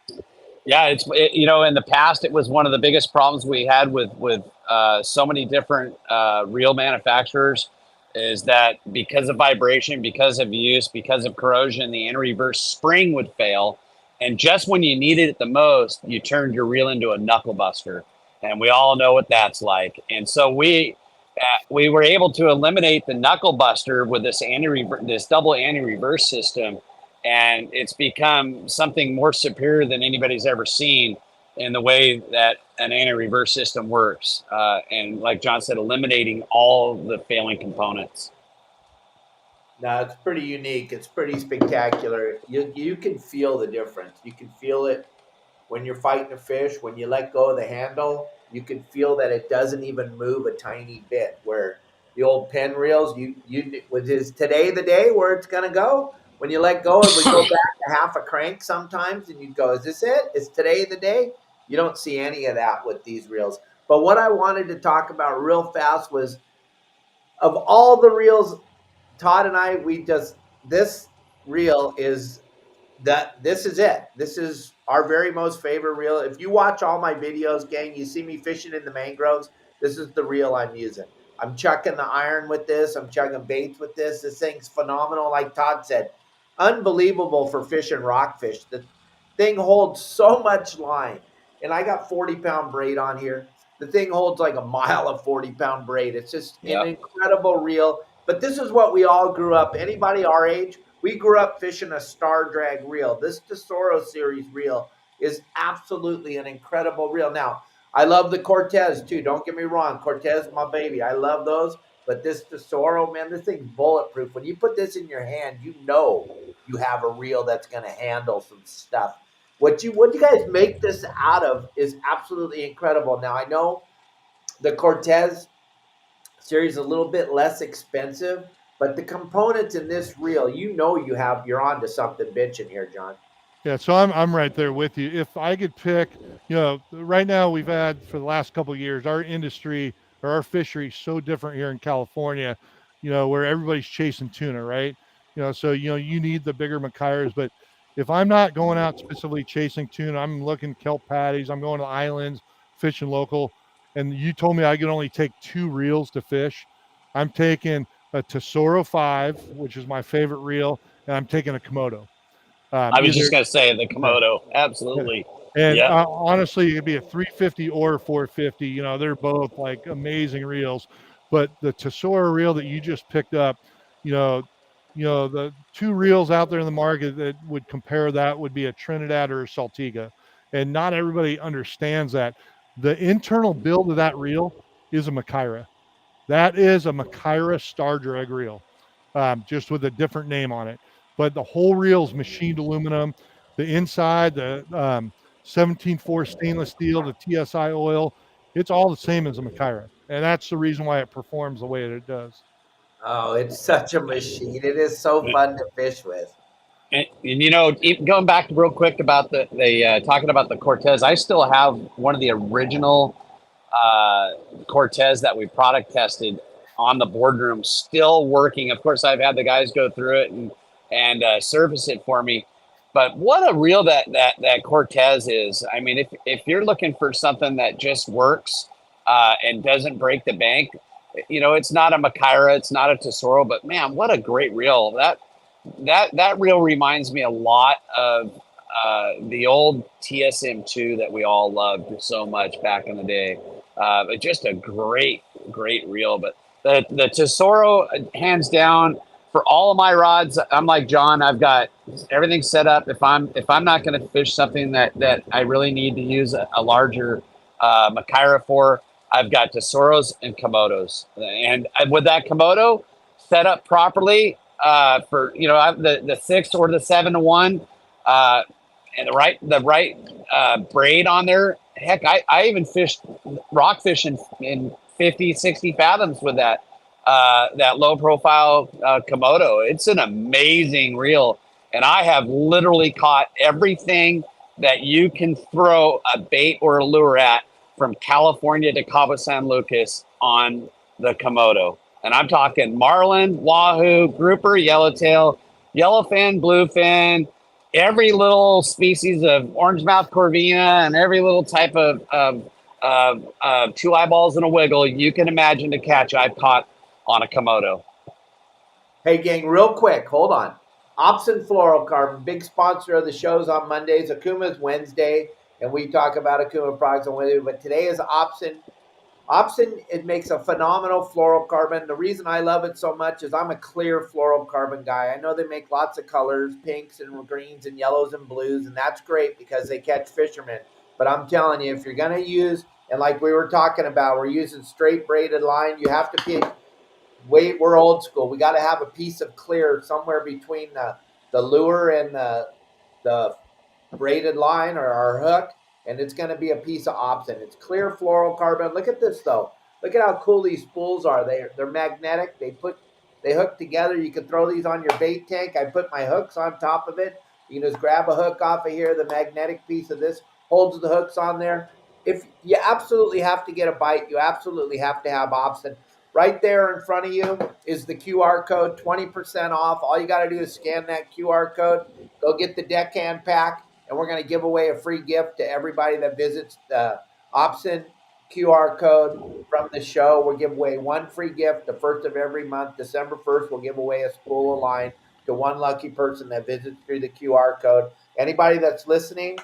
Yeah, in the past, it was one of the biggest problems we had with so many different reel manufacturers, is that because of vibration, because of use, because of corrosion, the anti-reverse spring would fail. And just when you needed it the most, you turned your reel into a knuckle buster. And we all know what that's like. And so we were able to eliminate the knuckle buster with this double anti-reverse system. and it's become something more superior than anybody's ever seen in the way that an anti-reverse system works. And like John said, eliminating all the failing components. No, it's pretty unique. It's pretty spectacular. You can feel the difference. You can feel it when you're fighting a fish. When you let go of the handle, you can feel that it doesn't even move a tiny bit. Where the old pen reels, is today the day where it's gonna go? When you let go, it would go back to half a crank sometimes, and you go, "Is this it? Is today the day?" You don't see any of that with these reels. But what I wanted to talk about real fast was, of all the reels, Todd and I, this reel is this is it. This is our very most favorite reel. If you watch all my videos, gang, you see me fishing in the mangroves. This is the reel I'm using. I'm chucking the iron with this. I'm chucking baits with this. This thing's phenomenal. Like Todd said, unbelievable for fishing rockfish. The thing holds so much line. And I got 40-pound braid on here. The thing holds like a mile of 40-pound braid. It's just an incredible reel. But this is what we all grew up. Anybody our age, we grew up fishing a star drag reel. This Tesoro series reel is absolutely an incredible reel. Now, I love the Cortez too. Don't get me wrong. Cortez, my baby. I love those. But this Tesoro, man, this thing's bulletproof. When you put this in your hand, you know you have a reel that's going to handle some stuff. What you guys make this out of is absolutely incredible. Now, I know the Cortez series is a little bit less expensive, but the components in this reel, you're onto something bitching here, John. Yeah, so I'm right there with you. If I could pick, right now we've had for the last couple of years, our industry or our fishery is so different here in California, where everybody's chasing tuna, right? So you need the bigger Macairas, but if I'm not going out specifically chasing tuna, I'm looking kelp patties, I'm going to islands, fishing local, and you told me I could only take 2 reels to fish. I'm taking a Tesoro 5, which is my favorite reel, and I'm taking a Komodo. I was just going to say the Komodo. Absolutely. And honestly, it'd be a 350 or a 450. They're both like amazing reels. But the Tesoro reel that you just picked up, the 2 reels out there in the market that would compare that would be a Trinidad or a Saltiga. And not everybody understands that. The internal build of that reel is a Macaira. That is a Macaira star drag reel, just with a different name on it. But the whole reel is machined aluminum. The inside, the 17.4 stainless steel, the TSI oil, it's all the same as a Macaira. And that's the reason why it performs the way it does. Oh, it's such a machine. It is so fun to fish with. And going back real quick about the talking about the Cortez, I still have one of the original Cortez that we product tested on the boardroom, still working. Of course, I've had the guys go through it and service it for me. But what a reel that Cortez is. I mean, if you're looking for something that just works and doesn't break the bank, it's not a Macaira, it's not a Tesoro, but man, what a great reel. That reel reminds me a lot of the old TSM2 that we all loved so much back in the day. Just a great reel. But the Tesoro, hands down, for all of my rods, I'm like John. I've got everything set up. If I'm not going to fish something that I really need to use a larger Macaira for, I've got Tesoros and Komodos. And with that Komodo set up properly for the 6 or the 7-1, and the right braid on there. Heck, I even fished rockfish in 50, 60 fathoms with that low profile Komodo. It's an amazing reel. And I have literally caught everything that you can throw a bait or a lure at from California to Cabo San Lucas on the Komodo. And I'm talking marlin, wahoo, grouper, yellowtail, yellowfin, bluefin, every little species of orangemouth corvina, and every little type of 2 eyeballs and a wiggle you can imagine to catch, I've caught on a Komodo. Hey, gang, real quick, hold on. Opsin Fluorocarbon, big sponsor of the shows on Mondays. Akuma's Wednesday, and we talk about Akuma products on Wednesday. But today is Opsin Opsin, it makes a phenomenal fluorocarbon. The reason I love it so much is I'm a clear fluorocarbon guy. I know they make lots of colors, pinks and greens and yellows and blues, and that's great because they catch fishermen. But I'm telling you, if you're going to use, and like we were talking about, we're using straight braided line, you have to be, we're old school. We got to have a piece of clear somewhere between the lure and the braided line or our hook, and it's going to be a piece of Opsin. It's clear fluorocarbon. Look at this though. Look at how cool these spools are. They're magnetic. They hook together. You can throw these on your bait tank. I put my hooks on top of it. You can just grab a hook off of here. The magnetic piece of this holds the hooks on there. If you absolutely have to get a bite, you absolutely have to have Opsin. Right there in front of you is the QR code, 20% off. All you got to do is scan that QR code, go get the deckhand pack, and we're going to give away a free gift to everybody that visits the Opsin QR code from the show. We'll give away one free gift the first of every month. December 1st, we'll give away a spool of line to one lucky person that visits through the QR code. Anybody that's listening,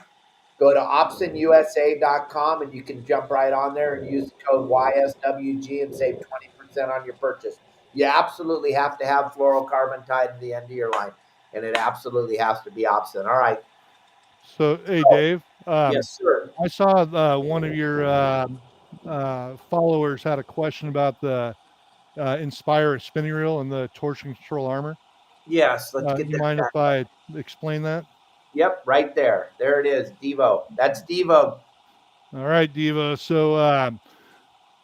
go to opsinusa.com and you can jump right on there and use the code YSWG and save 20% on your purchase. You absolutely have to have fluorocarbon tied to the end of your line, and it absolutely has to be Opsin. All right. So, hey, Dave. Yes, sir. I saw one of your followers had a question about the Inspire spinning reel and the torsion control armor. Yes, let's get You that mind back. if I explain that? Yep, right there. There it is, Devo. That's Devo. All right, Devo. So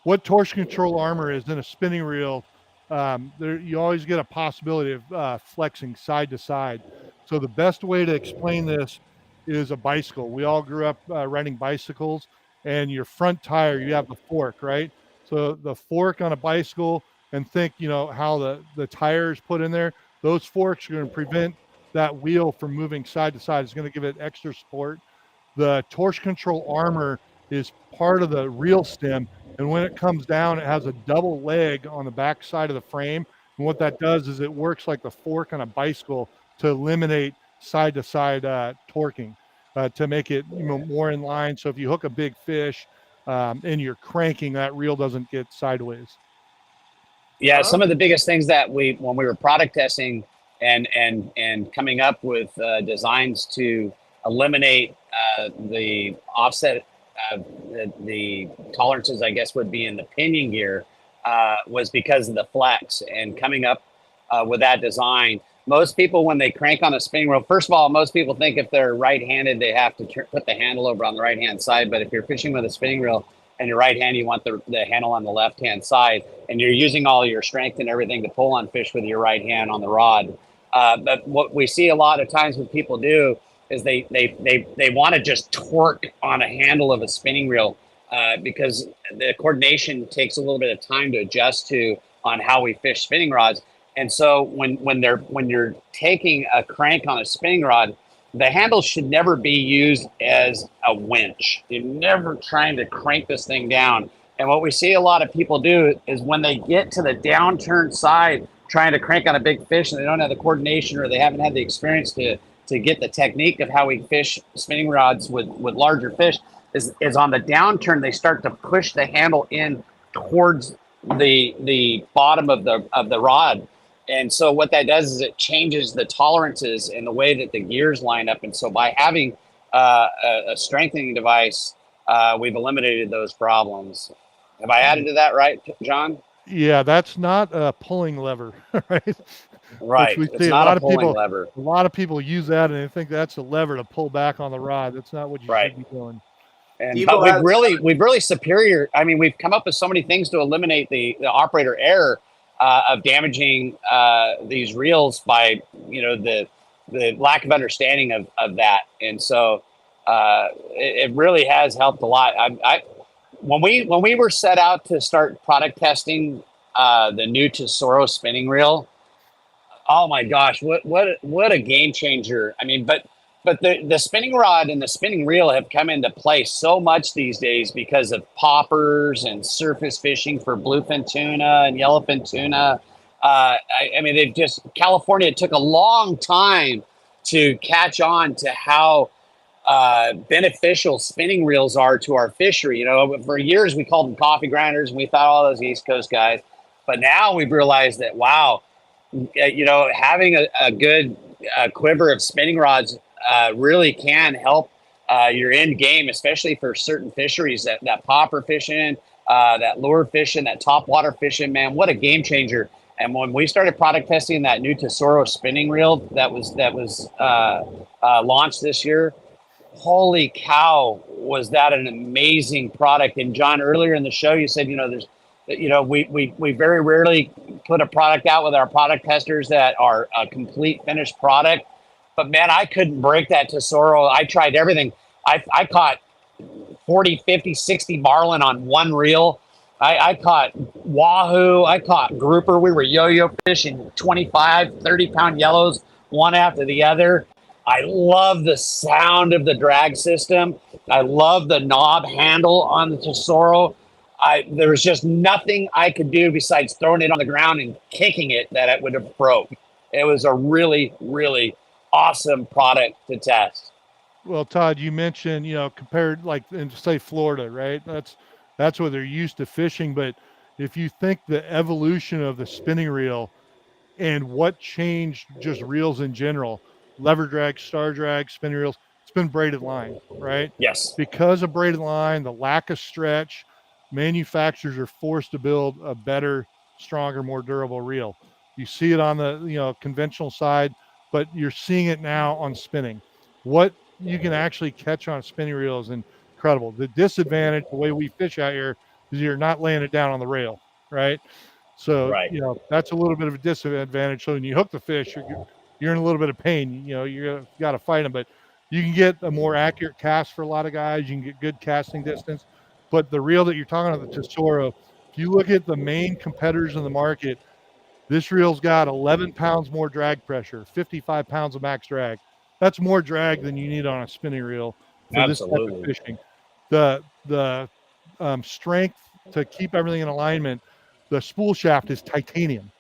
what torsion control armor is in a spinning reel, you always get a possibility of flexing side to side. So the best way to explain this is a bicycle. We all grew up riding bicycles, and your front tire, you have the fork, right? So the fork on a bicycle, and think, how the tire is put in there. Those forks are going to prevent that wheel from moving side to side. It's going to give it extra support. The torsion control armor is part of the reel stem, and when it comes down, it has a double leg on the back side of the frame. And what that does is it works like the fork on a bicycle to eliminate side to side torquing, to make it more in line. So if you hook a big fish and you're cranking, that reel doesn't get sideways. Yeah, some of the biggest things that when we were product testing and coming up with designs to eliminate the offset the tolerances, I guess, would be in the pinion gear, was because of the flex. And coming up with that design, most people, when they crank on a spinning reel, first of all, most people think if they're right-handed, they have to put the handle over on the right-hand side. But if you're fishing with a spinning reel and you're right-handed, you want the handle on the left-hand side, and you're using all your strength and everything to pull on fish with your right hand on the rod. But what we see a lot of times what people do is they want to just torque on a handle of a spinning reel because the coordination takes a little bit of time to adjust to on how we fish spinning rods. And so when you're taking a crank on a spinning rod, the handle should never be used as a winch. You're never trying to crank this thing down. And what we see a lot of people do is when they get to the downturned side, trying to crank on a big fish and they don't have the coordination or they haven't had the experience to get the technique of how we fish spinning rods with larger fish, is on the downturn, they start to push the handle in towards the bottom of the rod. And so what that does is it changes the tolerances and the way that the gears line up. And so by having a strengthening device, we've eliminated those problems. Have I added to that right, John? Yeah, that's not a pulling lever, right? Right. Which we It's see not a pulling lever. A lot of people use that and they think that's a lever to pull back on the rod. That's not what you should be doing. And but we've really superior. I mean, we've come up with so many things to eliminate the operator error of damaging these reels by the lack of understanding of that. And so it really has helped a lot. When we were set out to start product testing the new Tesoro spinning reel, oh my gosh, what a game changer! I mean, but the spinning rod and the spinning reel have come into play so much these days because of poppers and surface fishing for bluefin tuna and yellowfin tuna. I mean, California took a long time to catch on to how beneficial spinning reels are to our fishery. For years we called them coffee grinders, and we thought all those East Coast guys. But now we've realized that, wow, having a good quiver of spinning rods really can help your end game, especially for certain fisheries, that popper fishing, that lure fishing, that top water fishing. Man, what a game changer! And when we started product testing that new Tesoro spinning reel that was launched this year, holy cow, was that an amazing product. And John, earlier in the show, you said, we very rarely put a product out with our product testers that are a complete finished product. But man, I couldn't break that Tesoro. I tried everything. I caught 40, 50, 60 marlin on one reel. I caught wahoo. I caught grouper. We were yo-yo fishing 25, 30-pound yellows, one after the other. I love the sound of the drag system. I love the knob handle on the Tesoro. There was just nothing I could do besides throwing it on the ground and kicking it that it would have broke. It was a really, really awesome product to test. Well, Todd, you mentioned, compared like in say Florida, right? That's where they're used to fishing. But if you think the evolution of the spinning reel and what changed just reels in general, lever drag, star drag, spinning reels, it's been braided line, right? Yes. Because of braided line, the lack of stretch, manufacturers are forced to build a better, stronger, more durable reel. You see it on the conventional side, but you're seeing it now on spinning. What you can actually catch on a spinning reel is incredible. The disadvantage, the way we fish out here, is you're not laying it down on the rail, right? So, right. That's a little bit of a disadvantage. So when you hook the fish, you're in a little bit of pain. You got to fight them, but you can get a more accurate cast for a lot of guys. You can get good casting distance. But the reel that you're talking about, the Tesoro, if you look at the main competitors in the market, this reel's got 11 pounds more drag pressure, 55 pounds of max drag. That's more drag than you need on a spinning reel for Absolutely. this type of fishing. The strength to keep everything in alignment, the spool shaft is titanium.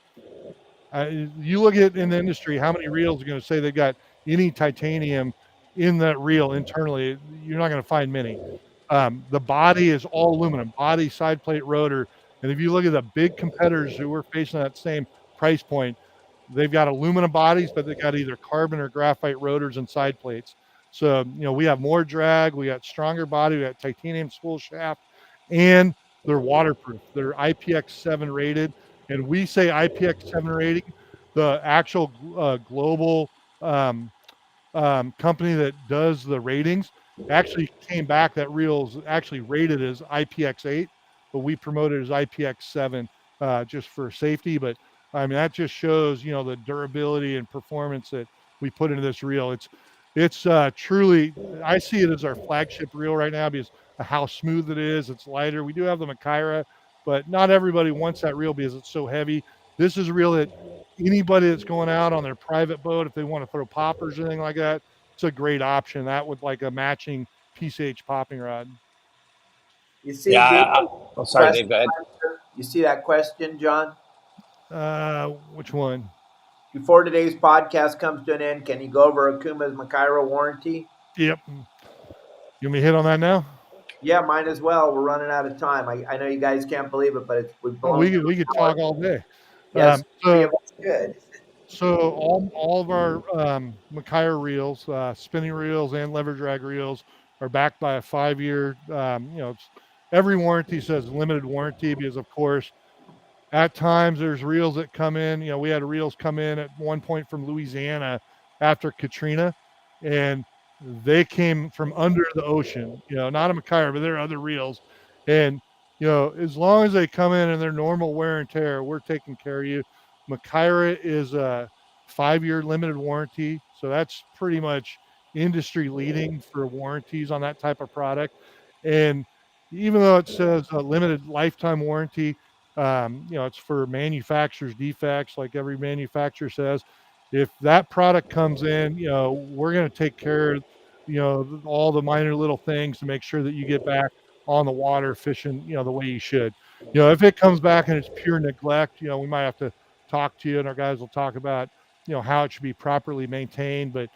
You look at in the industry, how many reels are going to say they got any titanium in that reel internally? You're not going to find many. The body is all aluminum, body, side plate, rotor. And if you look at the big competitors who are facing that same price point, they've got aluminum bodies, but they got either carbon or graphite rotors and side plates. So, we have more drag, we got stronger body, we got titanium spool shaft, and they're waterproof. They're IPX7 rated. And we say IPX7 rating, the actual global company that does the ratings actually came back. That reel is actually rated as IPX8, but we promote it as IPX7 just for safety. But I mean, that just shows, the durability and performance that we put into this reel. It's truly, I see it as our flagship reel right now because of how smooth it is. It's lighter. We do have the Machaira, but not everybody wants that reel because it's so heavy. This is a reel that anybody that's going out on their private boat, if they want to throw poppers or anything like that, it's a great option. That with like a matching PCH popping rod. You see, yeah. Sorry, Dave, go ahead. You see that question, John? Which one? Before today's podcast comes to an end, can you go over Okuma's Machaira warranty? Yep. You want me to hit on that now? Yeah, mine as well. We're running out of time. I know you guys can't believe it, but we could talk all day. Yes, good. So all of our Machaira reels, spinning reels and lever drag reels are backed by a 5-year, every warranty says limited warranty because, of course, at times there's reels that come in. We had reels come in at one point from Louisiana after Katrina, and they came from under the ocean, not a Machaira, but there are other reels. And, as long as they come in and their normal wear and tear, we're taking care of you. Machaira is a 5-year limited warranty. So that's pretty much industry leading for warranties on that type of product. And even though it says a limited lifetime warranty, it's for manufacturer's defects, like every manufacturer says. If that product comes in, we're going to take care of, all the minor little things to make sure that you get back on the water fishing, the way you should. If it comes back and it's pure neglect, we might have to talk to you, and our guys will talk about, how it should be properly maintained. But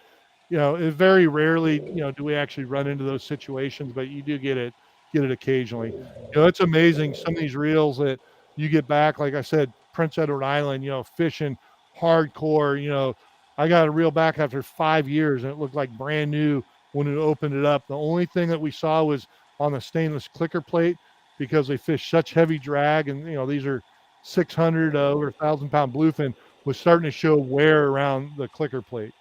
very rarely, do we actually run into those situations, but you do get it occasionally. It's amazing some of these reels that you get back, like I said, Prince Edward Island, fishing hardcore. I got a reel back after 5 years and it looked like brand new when it opened it up. The only thing that we saw was on the stainless clicker plate, because they fish such heavy drag, and these are 600 over 1,000-pound bluefin, was starting to show wear around the clicker plate.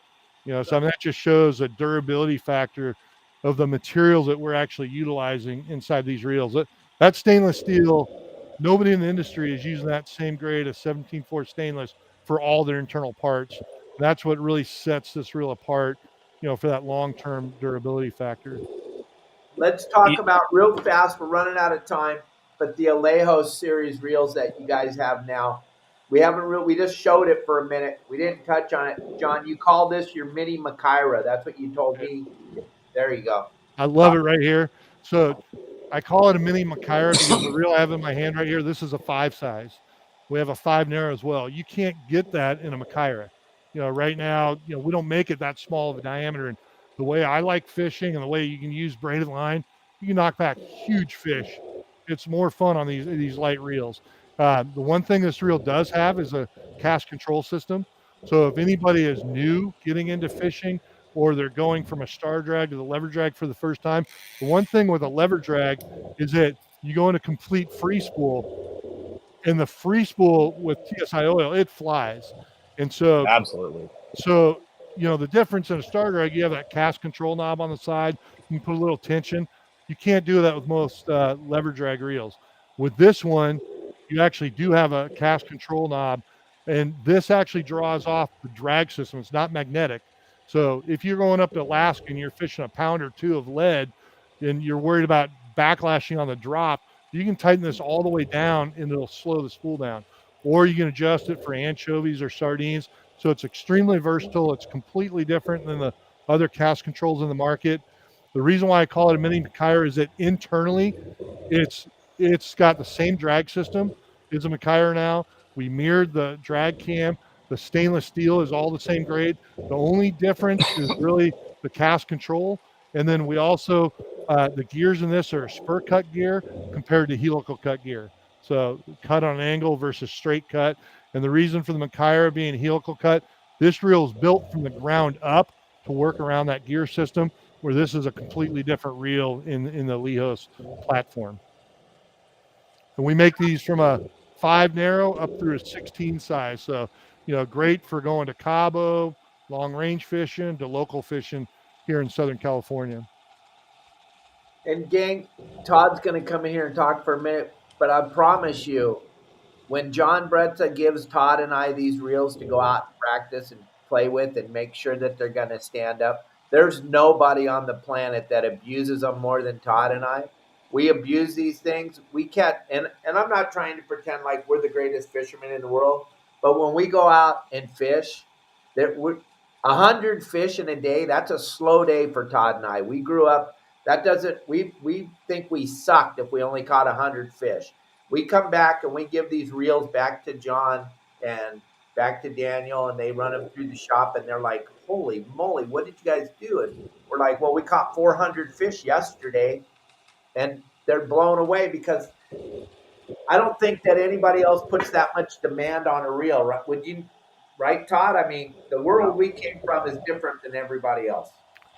So that just shows a durability factor of the materials that we're actually utilizing inside these reels. That stainless steel, nobody in the industry is using that same grade of 17.4 stainless for all their internal parts. And that's what really sets this reel apart, for that long-term durability factor. Let's talk about real fast. We're running out of time, but the Alejo series reels that you guys have now, we just showed it for a minute. We didn't touch on it. John, you call this your mini Machaira. That's what you told me. There you go. I love it right here. So I call it a mini Machaira because the reel I have in my hand right here, this is a 5 size. We have a 5 narrow as well. You can't get that in a Machaira. Right now, we don't make it that small of a diameter. And the way I like fishing and the way you can use braided line, you can knock back huge fish. It's more fun on these light reels. The one thing this reel does have is a cast control system. So if anybody is new getting into fishing, or they're going from a star drag to the lever drag for the first time, the one thing with a lever drag is that you go into complete free spool, and the free spool with TSI oil, it flies. And so absolutely. So, the difference in a star drag, you have that cast control knob on the side. You can put a little tension. You can't do that with most lever drag reels. With this one, you actually do have a cast control knob, and this actually draws off the drag system. It's not magnetic. So if you're going up to Alaska and you're fishing a pound or 2 of lead and you're worried about backlashing on the drop, you can tighten this all the way down and it'll slow the spool down. Or you can adjust it for anchovies or sardines. So it's extremely versatile. It's completely different than the other cast controls in the market. The reason why I call it a mini Machaira is that internally it's got the same drag system as a Machaira now. We mirrored the drag cam. The stainless steel is all the same grade. The only difference is really the cast control. And then we also, the gears in this are spur cut gear compared to helical cut gear. So cut on an angle versus straight cut. And the reason for the Machaira being helical cut, this reel is built from the ground up to work around that gear system, where this is a completely different reel in the Lehos platform. And we make these from a 5 narrow up through a 16 size. So, great for going to Cabo, long range fishing, to local fishing here in Southern California. And gang, Todd's going to come in here and talk for a minute, but I promise you, when John Bretza gives Todd and I these reels to go out and practice and play with and make sure that they're going to stand up, there's nobody on the planet that abuses them more than Todd and I. We abuse these things. We can't, and I'm not trying to pretend like we're the greatest fishermen in the world, but when we go out and fish, we're 100 fish in a day. That's a slow day for Todd and I. We grew up. That doesn't. We think we sucked if we only caught 100 fish. We come back and we give these reels back to John and back to Daniel, and they run them through the shop, and they're like, "Holy moly, what did you guys do?" And we're like, "Well, we caught 400 fish yesterday," and they're blown away because I don't think that anybody else puts that much demand on a reel. Right? Would you? Right, Todd? I mean, the world we came from is different than everybody else.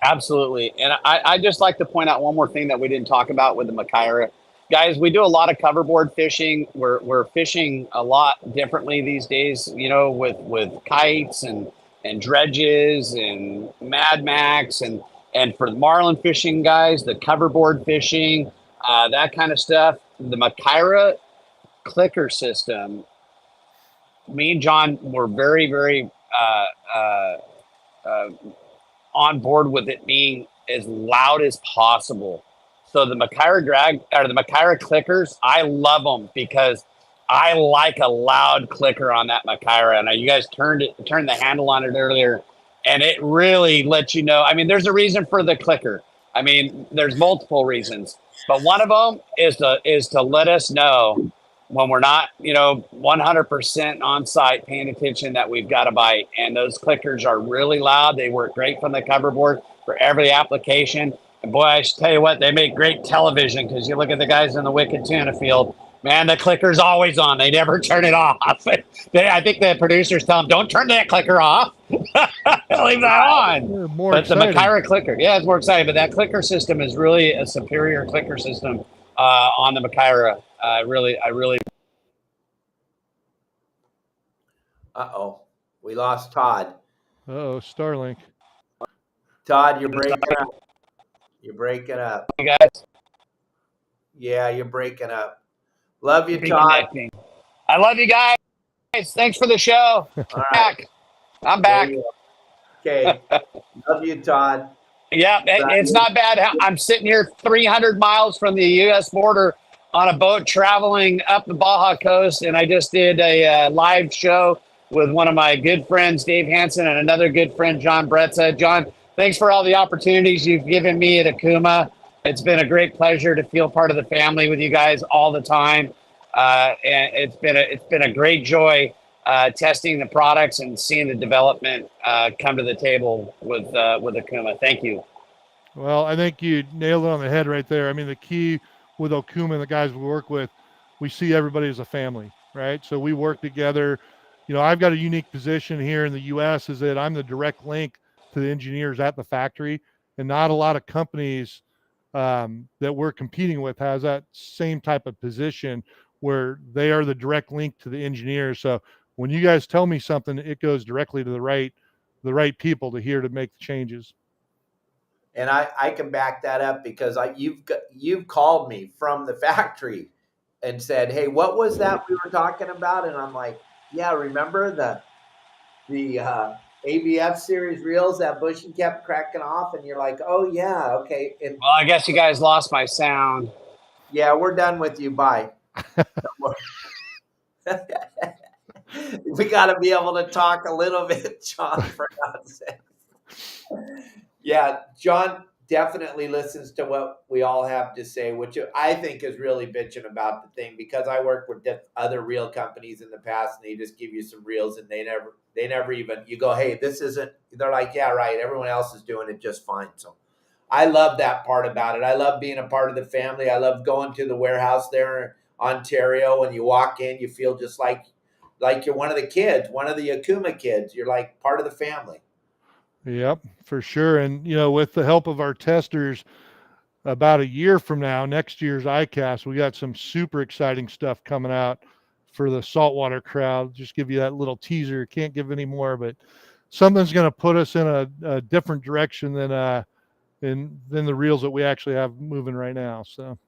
Absolutely. And I just like to point out one more thing that we didn't talk about with the Machaira. Guys, we do a lot of coverboard fishing. We're fishing a lot differently these days, with kites and dredges and Mad Max and for the marlin fishing guys, the coverboard fishing, that kind of stuff. The Machaira clicker system, me and John were very, very on board with it being as loud as possible. So the Machaira clickers, I love them because I like a loud clicker on that Machaira. And you guys turned the handle on it earlier, and it really lets you know. I mean, there's a reason for the clicker. I mean, there's multiple reasons, but one of them is to let us know when we're not, 100% on site paying attention that we've got a bite. And those clickers are really loud. They work great from the cover board for every application. And boy, I should tell you what, they make great television, because you look at the guys in the Wicked Tuna field, man, the clicker's always on. They never turn it off. I think the producers tell them, don't turn that clicker off. Leave that on. More But exciting. the Makyra clicker, yeah, it's more exciting. But that clicker system is really a superior clicker system on the Makyra. I really. Uh-oh. We lost Todd. Uh-oh, Starlink. Todd, you're breaking up. You're breaking up. You guys. Yeah, you're breaking up. Love you, Todd. I love you guys. Thanks for the show. All right. I'm back. Okay. Love you, Todd. Yeah, it's not bad. I'm sitting here 300 miles from the U.S. border on a boat traveling up the Baja coast, and I just did a live show with one of my good friends, Dave Hansen, and another good friend, John Bretza. John, thanks for all the opportunities you've given me at Akuma. It's been a great pleasure to feel part of the family with you guys all the time, and it's been a great joy testing the products and seeing the development come to the table with Akuma. Thank you. Well, I think you nailed it on the head right there. I mean, the key with Okuma and the guys we work with, we see everybody as a family, right? So we work together. I've got a unique position here in the U.S. is that I'm the direct link to the engineers at the factory, and not a lot of companies that we're competing with has that same type of position where they are the direct link to the engineers. So when you guys tell me something, it goes directly to the right people to hear to make the changes. And I can back that up because you've called me from the factory and said, "Hey, what was that we were talking about?" And I'm like, "Yeah, remember the ABF series reels that Bushy kept cracking off?" And you're like, "Oh yeah, okay." And well, I guess you guys lost my sound. Yeah, we're done with you. Bye. We got to be able to talk a little bit, John, for God's sake. Yeah, John definitely listens to what we all have to say, which I think is really bitching about the thing, because I worked with other reel companies in the past, and they just give you some reels and they never even, you go, "Hey, this isn't," they're like, "Yeah, right. Everyone else is doing it just fine." So I love that part about it. I love being a part of the family. I love going to the warehouse there in Ontario. When you walk in, you feel just like you're one of the kids, one of the Akuma kids. You're like part of the family. Yep, for sure. And, with the help of our testers, about a year from now, next year's ICAST, we got some super exciting stuff coming out for the saltwater crowd. Just give you that little teaser. Can't give any more, but something's going to put us in a different direction than the reels that we actually have moving right now. So.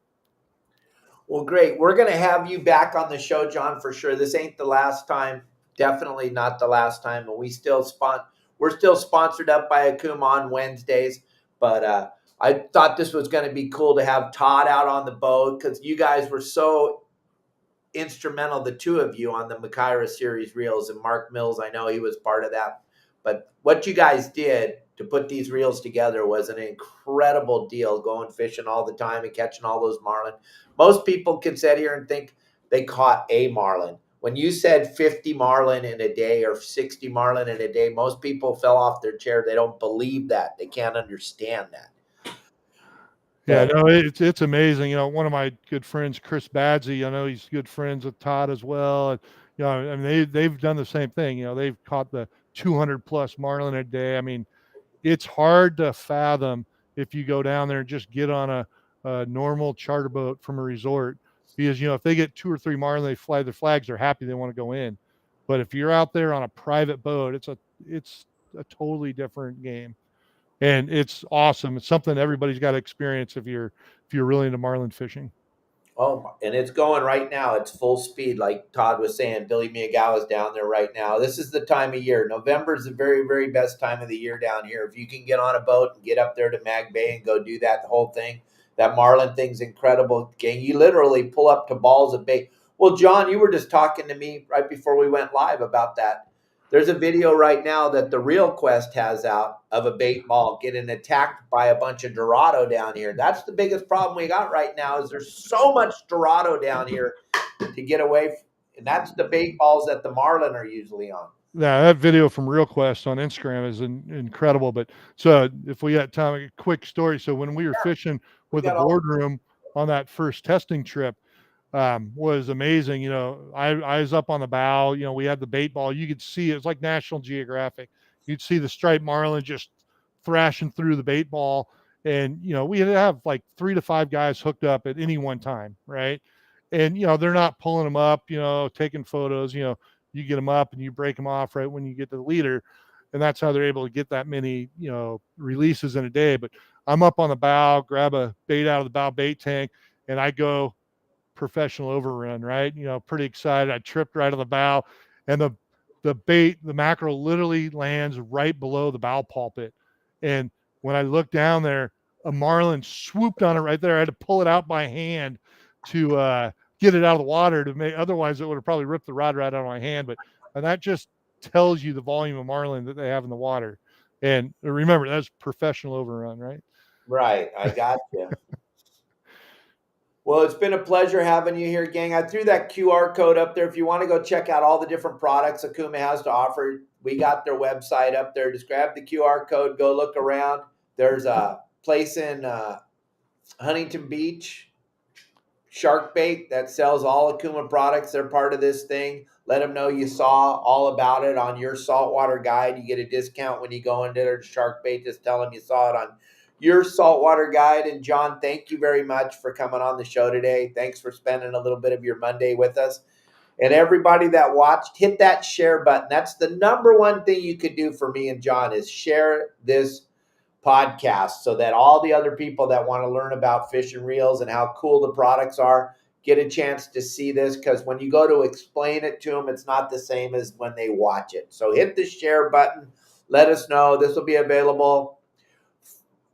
Well, great. We're going to have you back on the show, John, for sure. This ain't the last time. Definitely not the last time. And we're still sponsored up by Akuma on Wednesdays. But I thought this was going to be cool to have Todd out on the boat, because you guys were so instrumental, the two of you, on the Makyra series reels. And Mark Mills, I know he was part of that. But what you guys did to put these reels together was an incredible deal, going fishing all the time and catching all those marlin. Most people can sit here and think they caught a marlin. When you said 50 marlin in a day or 60 marlin in a day, most people fell off their chair. They don't believe that. They can't understand that. Yeah, no, it's amazing. One of my good friends, Chris Badsey, he's good friends with Todd as well. And, I mean, they've done the same thing. They've caught the 200 plus marlin a day. I mean, it's hard to fathom if you go down there and just get on a normal charter boat from a resort, because, if they get 2 or 3 marlin, they fly their flags, they're happy, they want to go in. But if you're out there on a private boat, it's a totally different game. And it's awesome. It's something everybody's got to experience if you're really into marlin fishing. Oh, and it's going right now. It's full speed, like Todd was saying. Billy Miyagawa's down there right now. This is the time of year. November is the very, very best time of the year down here. If you can get on a boat and get up there to Mag Bay and go do that, the whole thing, that marlin thing's incredible. Gang, you literally pull up to balls of bait. Well, John, you were just talking to me right before we went live about that. There's a video right now that the Real Quest has out of a bait ball getting attacked by a bunch of Dorado down here. That's the biggest problem we got right now is there's so much Dorado down here to get away from, and that's the bait balls that the marlin are usually on. Yeah, that video from Real Quest on Instagram is incredible. But so if we got time, a quick story. So when we were fishing with the boardroom on that first testing trip, was amazing. You know, I was up on the bow, you know, we had the bait ball. You could see it was like National Geographic. You'd see the striped marlin just thrashing through the bait ball. And, you know, we have like 3 to 5 guys hooked up at any one time, right? And, you know, they're not pulling them up, you know, taking photos, you know, you get them up and you break them off right when you get to the leader. And that's how they're able to get that many, you know, releases in a day. But I'm up on the bow, grab a bait out of the bow bait tank, and I go professional overrun, right? You know, pretty excited. I tripped right on the bow, and the mackerel literally lands right below the bow pulpit. And when I looked down there, a marlin swooped on it right there. I had to pull it out by hand to get it out of the water to make, otherwise it would have probably ripped the rod right out of my hand. But and that just tells you the volume of marlin that they have in the water. And remember, that's professional overrun, right? Right. I got you. Well, it's been a pleasure having you here, gang. I threw that QR code up there. If you want to go check out all the different products Okuma has to offer, we got their website up there. Just grab the QR code, go look around. There's a place in Huntington Beach, Shark Bait, that sells all Okuma products. They're part of this thing. Let them know you saw all about it on your saltwater guide. You get a discount when you go into their Shark Bait. Just tell them you saw it on your saltwater guide. And John, thank you very much for coming on the show today. Thanks for spending a little bit of your Monday with us. And everybody that watched, hit that share button. That's the number one thing you could do for me and John is share this podcast so that all the other people that want to learn about fish and reels and how cool the products are get a chance to see this, because when you go to explain it to them, it's not the same as when they watch it. So hit the share button. Let us know. This will be available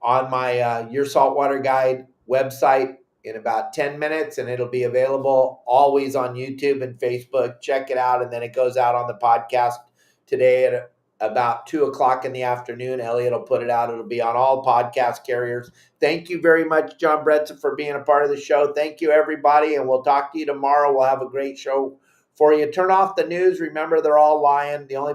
on my Your Saltwater Guide website in about 10 minutes, and it'll be available always on YouTube and Facebook. Check it out, and then it goes out on the podcast today at about 2 o'clock in the afternoon. Elliot will put it out. It'll be on all podcast carriers. Thank you very much, John Bretza, for being a part of the show. Thank you, everybody, and we'll talk to you tomorrow. We'll have a great show for you. Turn off the news. Remember, they're all lying. The only